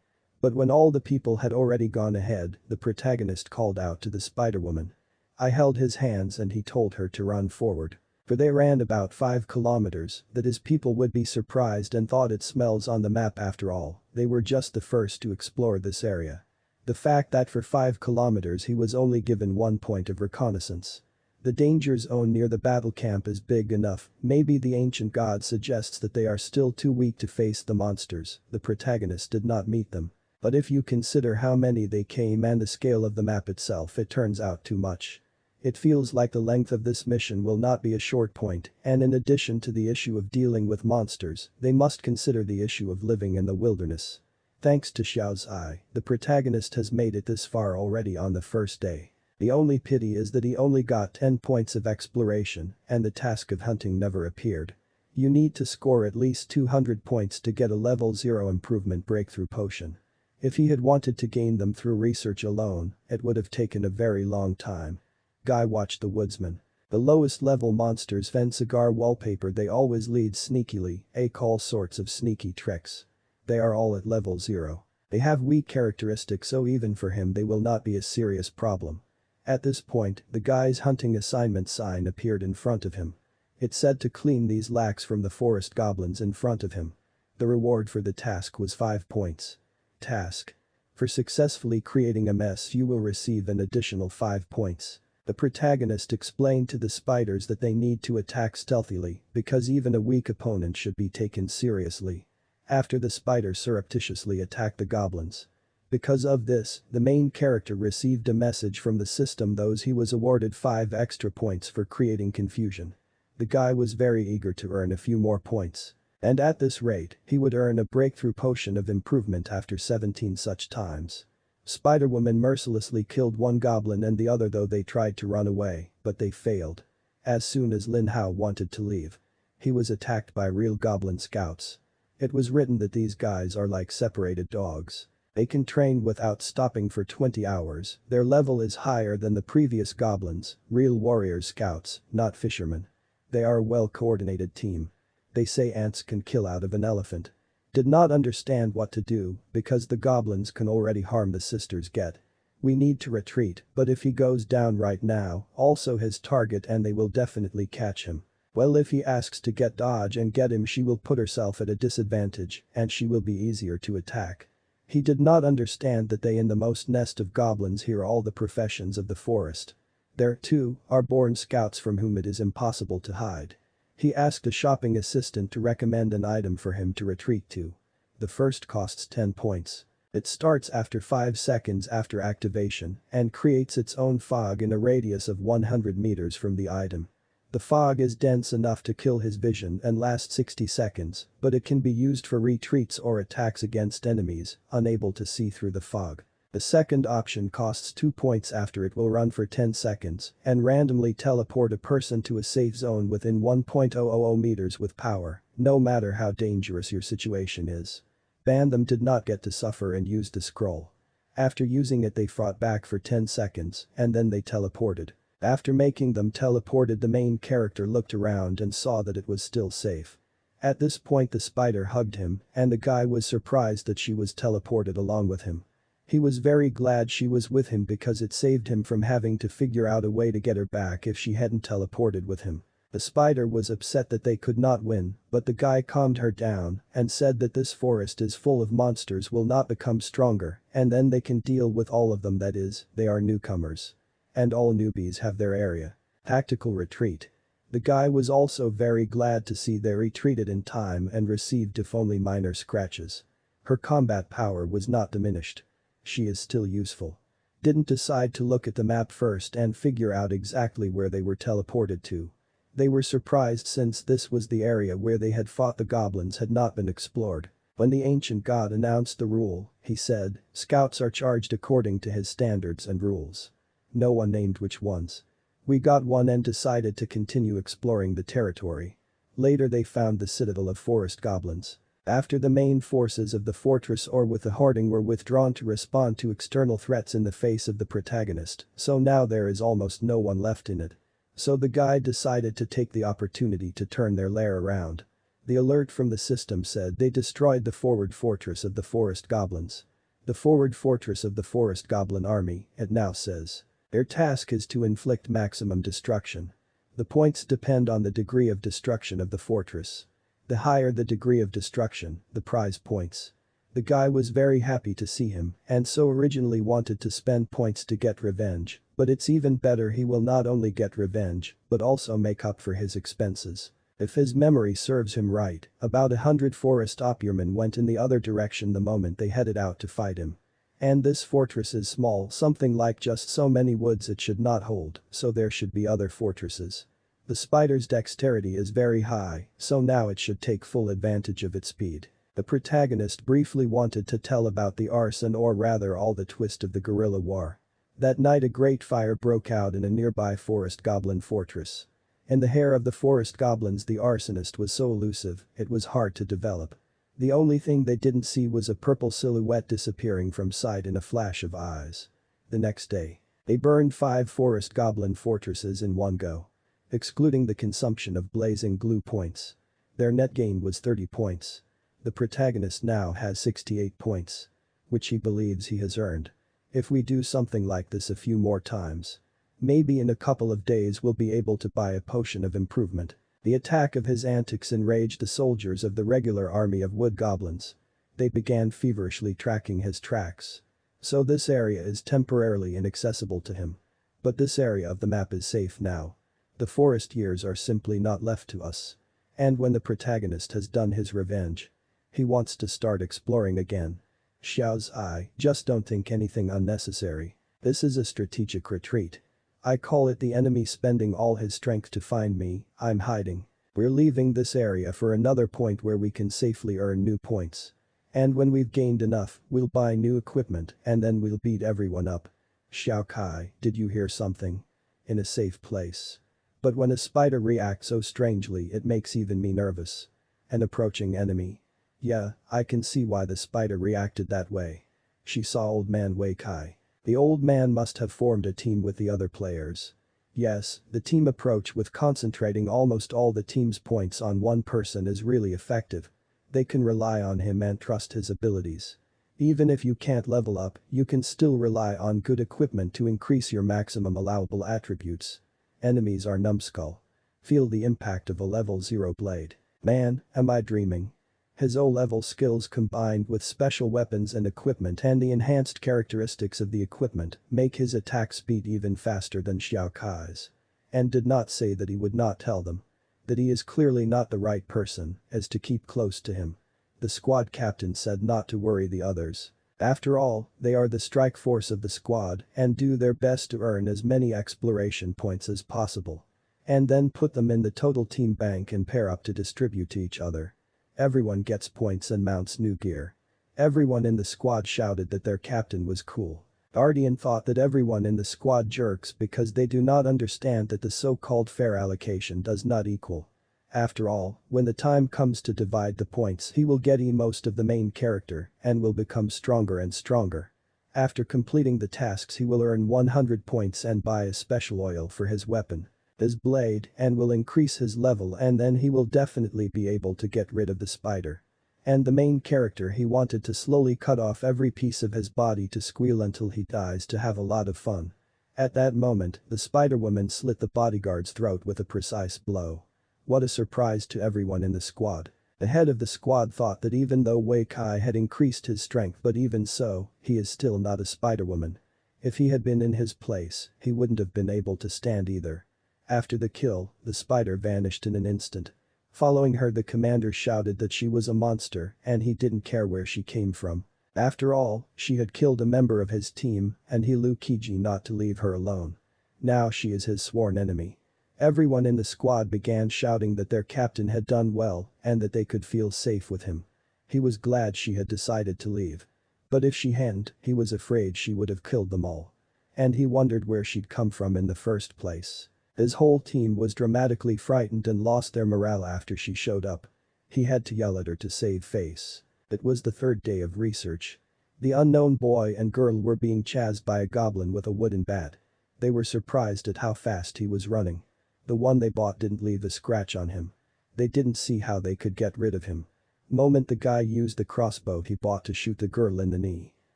But when all the people had already gone ahead, the protagonist called out to the Spider-Woman. I held his hands and he told her to run forward. For they ran about 5 kilometers, that is people would be surprised and thought it smells on the map after all, they were just the first to explore this area. The fact that for 5 kilometers he was only given 1 point of reconnaissance. The danger zone near the battle camp is big enough, maybe the ancient god suggests that they are still too weak to face the monsters, the protagonist did not meet them. But if you consider how many they came and the scale of the map itself, it turns out too much. It feels like the length of this mission will not be a short point, and in addition to the issue of dealing with monsters, they must consider the issue of living in the wilderness. Thanks to Xiao's eye, the protagonist has made it this far already on the first day. The only pity is that he only got 10 points of exploration, and the task of hunting never appeared. You need to score at least 200 points to get a level 0 improvement breakthrough potion. If he had wanted to gain them through research alone, it would have taken a very long time. Guy watched the woodsman. The lowest level monsters vent cigar wallpaper they always lead sneakily, all sorts of sneaky tricks. They are all at level 0. They have weak characteristics so even for him they will not be a serious problem. At this point, the guy's hunting assignment sign appeared in front of him. It said to clean these lacks from the forest goblins in front of him. The reward for the task was 5 points. Task. For successfully creating a mess you will receive an additional 5 points. The protagonist explained to the spiders that they need to attack stealthily because even a weak opponent should be taken seriously. After the spiders surreptitiously attacked the goblins. Because of this, the main character received a message from the system those he was awarded 5 extra points for creating confusion. The guy was very eager to earn a few more points. And at this rate, he would earn a breakthrough potion of improvement after 17 such times. Spider-Woman mercilessly killed one goblin and the other though they tried to run away, but they failed. As soon as Lin Hao wanted to leave. He was attacked by real goblin scouts. It was written that these guys are like separated dogs. They can train without stopping for 20 hours, their level is higher than the previous goblins, real warrior scouts, not fishermen. They are a well-coordinated team. They say ants can kill out of an elephant. Did not understand what to do because the goblins can already harm the sisters get. We need to retreat, but if he goes down right now, also his target and they will definitely catch him. Well if he asks to get dodge and get him she will put herself at a disadvantage and she will be easier to attack. He did not understand that they in the most nest of goblins hear all the professions of the forest. There, too, are born scouts from whom it is impossible to hide. He asked a shopping assistant to recommend an item for him to retreat to. The first costs 10 points. It starts after 5 seconds after activation and creates its own fog in a radius of 100 meters from the item. The fog is dense enough to kill his vision and lasts 60 seconds, but it can be used for retreats or attacks against enemies, unable to see through the fog. The second option costs 2 points after it will run for 10 seconds and randomly teleport a person to a safe zone within 1.000 meters with power, no matter how dangerous your situation is. Bandom did not get to suffer and used the scroll. After using it they fought back for 10 seconds and then they teleported. After making them teleported the main character looked around and saw that it was still safe. At this point the spider hugged him and the guy was surprised that she was teleported along with him. He was very glad she was with him because it saved him from having to figure out a way to get her back if she hadn't teleported with him. The spider was upset that they could not win, but the guy calmed her down and said that this forest is full of monsters will not become stronger and then they can deal with all of them, that is, they are newcomers. And all newbies have their area. Tactical retreat. The guy was also very glad to see they retreated in time and received if only minor scratches. Her combat power was not diminished. She is still useful. Didn't decide to look at the map first and figure out exactly where they were teleported to. They were surprised since this was the area where they had fought the goblins had not been explored. When the ancient god announced the rule, he said, "Scouts are charged according to his standards and rules." No one named which ones. We got one and decided to continue exploring the territory. Later they found the citadel of forest goblins. After the main forces of the fortress or with the hoarding were withdrawn to respond to external threats in the face of the protagonist, so now there is almost no one left in it. So the guy decided to take the opportunity to turn their lair around. The alert from the system said they destroyed the forward fortress of the forest goblins. The forward fortress of the forest goblin army, it now says. Their task is to inflict maximum destruction. The points depend on the degree of destruction of the fortress. The higher the degree of destruction, the prize points. The guy was very happy to see him and so originally wanted to spend points to get revenge, but it's even better he will not only get revenge, but also make up for his expenses. If his memory serves him right, about 100 forest opermen went in the other direction the moment they headed out to fight him. And this fortress is small, something like just so many woods it should not hold, so there should be other fortresses. The spider's dexterity is very high, so now it should take full advantage of its speed. The protagonist briefly wanted to tell about the arson or rather all the twist of the guerrilla war. That night a great fire broke out in a nearby forest goblin fortress. In the hair of the forest goblins the arsonist was so elusive, it was hard to develop. The only thing they didn't see was a purple silhouette disappearing from sight in a flash of eyes. The next day, they burned 5 forest goblin fortresses in one go. Excluding the consumption of blazing glue points. Their net gain was 30 points. The protagonist now has 68 points. Which he believes he has earned. If we do something like this a few more times. Maybe in a couple of days we'll be able to buy a potion of improvement. The attack of his antics enraged the soldiers of the regular army of wood goblins. They began feverishly tracking his tracks. So this area is temporarily inaccessible to him. But this area of the map is safe now. The forest years are simply not left to us. And when the protagonist has done his revenge. He wants to start exploring again. Xiao's I just don't think anything unnecessary. This is a strategic retreat. I call it the enemy spending all his strength to find me, I'm hiding. We're leaving this area for another point where we can safely earn new points. And when we've gained enough, we'll buy new equipment and then we'll beat everyone up. Xiao Kai, did you hear something? In a safe place. But when a spider reacts so strangely it makes even me nervous. An approaching enemy. Yeah, I can see why the spider reacted that way. She saw old man Wei Kai. The old man must have formed a team with the other players. Yes, the team approach with concentrating almost all the team's points on one person is really effective. They can rely on him and trust his abilities. Even if you can't level up, you can still rely on good equipment to increase your maximum allowable attributes. Enemies are numbskull. Feel the impact of a level 0 blade. Man, am I dreaming? His O-level skills combined with special weapons and equipment and the enhanced characteristics of the equipment make his attack speed even faster than Xiao Kai's. And did not say that he would not tell them. That he is clearly not the right person, as to keep close to him. The squad captain said not to worry the others. After all, they are the strike force of the squad and do their best to earn as many exploration points as possible. And then put them in the total team bank and pair up to distribute to each other. Everyone gets points and mounts new gear. Everyone in the squad shouted that their captain was cool. Ardian thought that everyone in the squad jerks because they do not understand that the so-called fair allocation does not equal. After all, when the time comes to divide the points he will get most of the main character and will become stronger and stronger. After completing the tasks he will earn 100 points and buy a special oil for his weapon. His blade and will increase his level and then he will definitely be able to get rid of the spider. And the main character he wanted to slowly cut off every piece of his body to squeal until he dies to have a lot of fun. At that moment, the spider woman slit the bodyguard's throat with a precise blow. What a surprise to everyone in the squad. The head of the squad thought that even though Wei Kai had increased his strength but even so, he is still not a spider woman. If he had been in his place, he wouldn't have been able to stand either. After the kill, the spider vanished in an instant. Following her the commander shouted that she was a monster and he didn't care where she came from. After all, she had killed a member of his team and he Lu Kiji not to leave her alone. Now she is his sworn enemy. Everyone in the squad began shouting that their captain had done well and that they could feel safe with him. He was glad she had decided to leave. But if she hadn't, he was afraid she would have killed them all. And he wondered where she'd come from in the first place. His whole team was dramatically frightened and lost their morale after she showed up. He had to yell at her to save face. It was the third day of research. The unknown boy and girl were being chased by a goblin with a wooden bat. They were surprised at how fast he was running. The one they bought didn't leave a scratch on him. They didn't see how they could get rid of him. Moment the guy used the crossbow he bought to shoot the girl in the knee.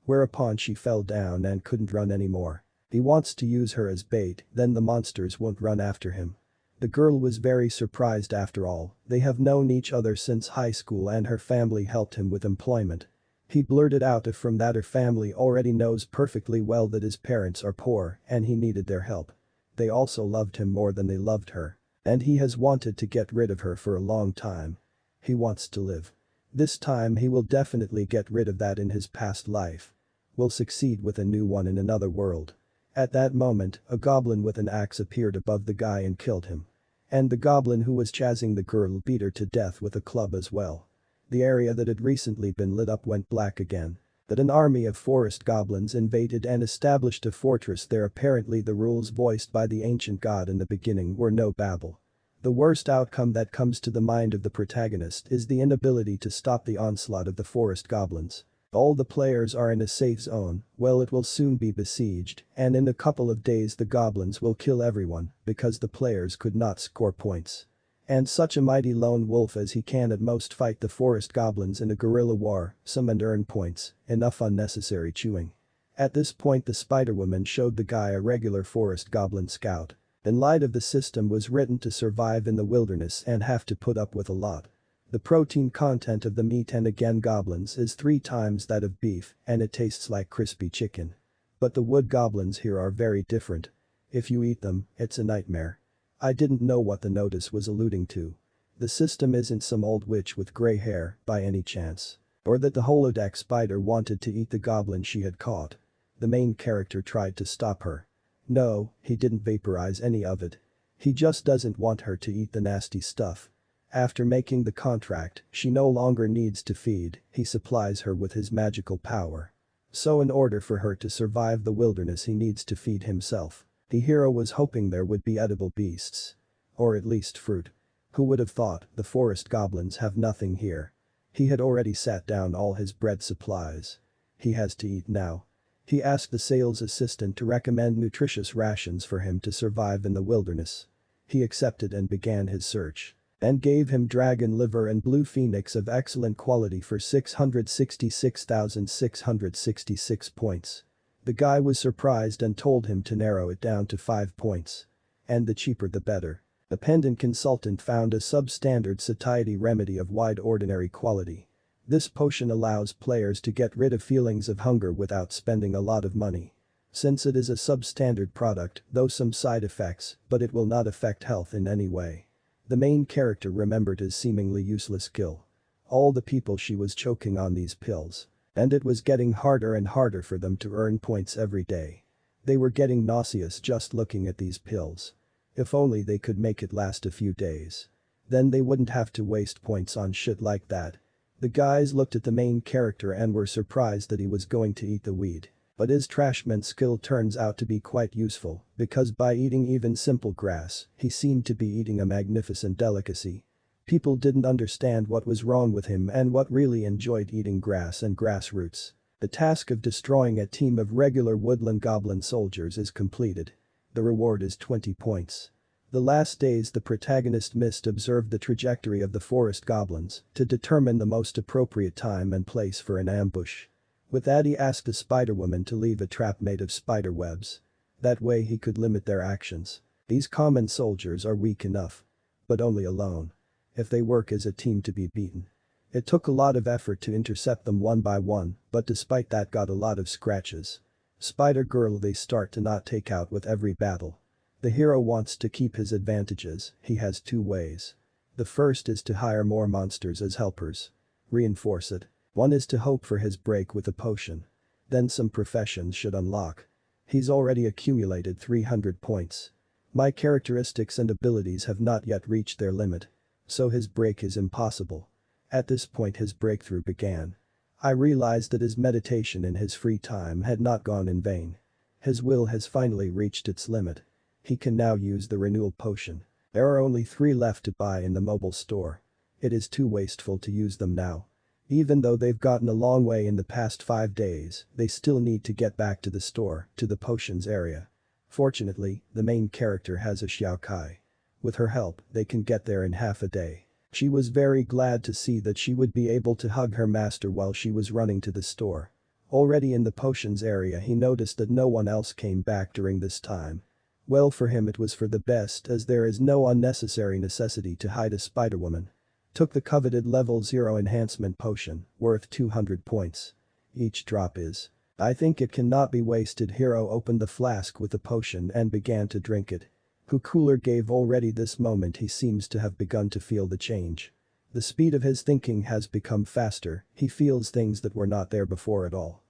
Whereupon she fell down and couldn't run anymore. He wants to use her as bait, then the monsters won't run after him. The girl was very surprised after all, they have known each other since high school and her family helped him with employment. He blurted out if from that her family already knows perfectly well that his parents are poor and he needed their help. They also loved him more than they loved her. And he has wanted to get rid of her for a long time. He wants to live. This time he will definitely get rid of that in his past life. Will succeed with a new one in another world. At that moment, a goblin with an axe appeared above the guy and killed him. And the goblin who was chasing the girl beat her to death with a club as well. The area that had recently been lit up went black again. That an army of forest goblins invaded and established a fortress there. Apparently the rules voiced by the ancient god in the beginning were no babble. The worst outcome that comes to the mind of the protagonist is the inability to stop the onslaught of the forest goblins. All the players are in a safe zone, well it will soon be besieged, and in a couple of days the goblins will kill everyone because the players could not score points. And such a mighty lone wolf as he can at most fight the forest goblins in a guerrilla war, some and earn points, enough unnecessary chewing. At this point the Spider-Woman showed the guy a regular forest goblin scout. In light of the system was written to survive in the wilderness and have to put up with a lot. The protein content of the meat and again goblins is 3 times that of beef and it tastes like crispy chicken. But the wood goblins here are very different. If you eat them, it's a nightmare. I didn't know what the notice was alluding to. The system isn't some old witch with grey hair, by any chance. Or that the holodeck spider wanted to eat the goblin she had caught. The main character tried to stop her. No, he didn't vaporize any of it. He just doesn't want her to eat the nasty stuff. After making the contract, she no longer needs to feed, he supplies her with his magical power. So in order for her to survive the wilderness he needs to feed himself. The hero was hoping there would be edible beasts. Or at least fruit. Who would have thought the forest goblins have nothing here. He had already sat down all his bread supplies. He has to eat now. He asked the sales assistant to recommend nutritious rations for him to survive in the wilderness. He accepted and began his search. And gave him dragon liver and blue phoenix of excellent quality for 666,666 points. The guy was surprised and told him to narrow it down to 5 points. And the cheaper the better. The pendant consultant found a substandard satiety remedy of wide ordinary quality. This potion allows players to get rid of feelings of hunger without spending a lot of money. Since it is a substandard product, though some side effects, but it will not affect health in any way. The main character remembered his seemingly useless skill. All the people she was choking on these pills. And it was getting harder and harder for them to earn points every day. They were getting nauseous just looking at these pills. If only they could make it last a few days. Then they wouldn't have to waste points on shit like that. The guys looked at the main character and were surprised that he was going to eat the weed. But his trashman skill turns out to be quite useful, because by eating even simple grass, he seemed to be eating a magnificent delicacy. People didn't understand what was wrong with him and what really enjoyed eating grass and grass roots. The task of destroying a team of regular woodland goblin soldiers is completed. The reward is 20 points. The last days the protagonist missed observed the trajectory of the forest goblins to determine the most appropriate time and place for an ambush. With that he asked the Spider-Woman to leave a trap made of spider webs. That way he could limit their actions. These common soldiers are weak enough. But only alone. If they work as a team to be beaten. It took a lot of effort to intercept them one by one, but despite that got a lot of scratches. Spider-Girl they start to not take out with every battle. The hero wants to keep his advantages, he has 2 ways. The first is to hire more monsters as helpers. Reinforce it. One is to hope for his break with a potion. Then some professions should unlock. He's already accumulated 300 points. My characteristics and abilities have not yet reached their limit. So his break is impossible. At this point his breakthrough began. I realized that his meditation in his free time had not gone in vain. His will has finally reached its limit. He can now use the renewal potion. There are only 3 left to buy in the mobile store. It is too wasteful to use them now. Even though they've gotten a long way in the past 5 days, they still need to get back to the store, to the potions area. Fortunately, the main character has a Xiaokai. With her help, they can get there in half a day. She was very glad to see that she would be able to hug her master while she was running to the store. Already in the potions area he noticed that no one else came back during this time. Well, for him it was for the best, as there is no unnecessary necessity to hide a Spider-Woman. Took the coveted level 0 enhancement potion, worth 200 points. Each drop is. I think it cannot be wasted. Hero opened the flask with the potion and began to drink it. Who cooler gave already this moment he seems to have begun to feel the change. The speed of his thinking has become faster, he feels things that were not there before at all.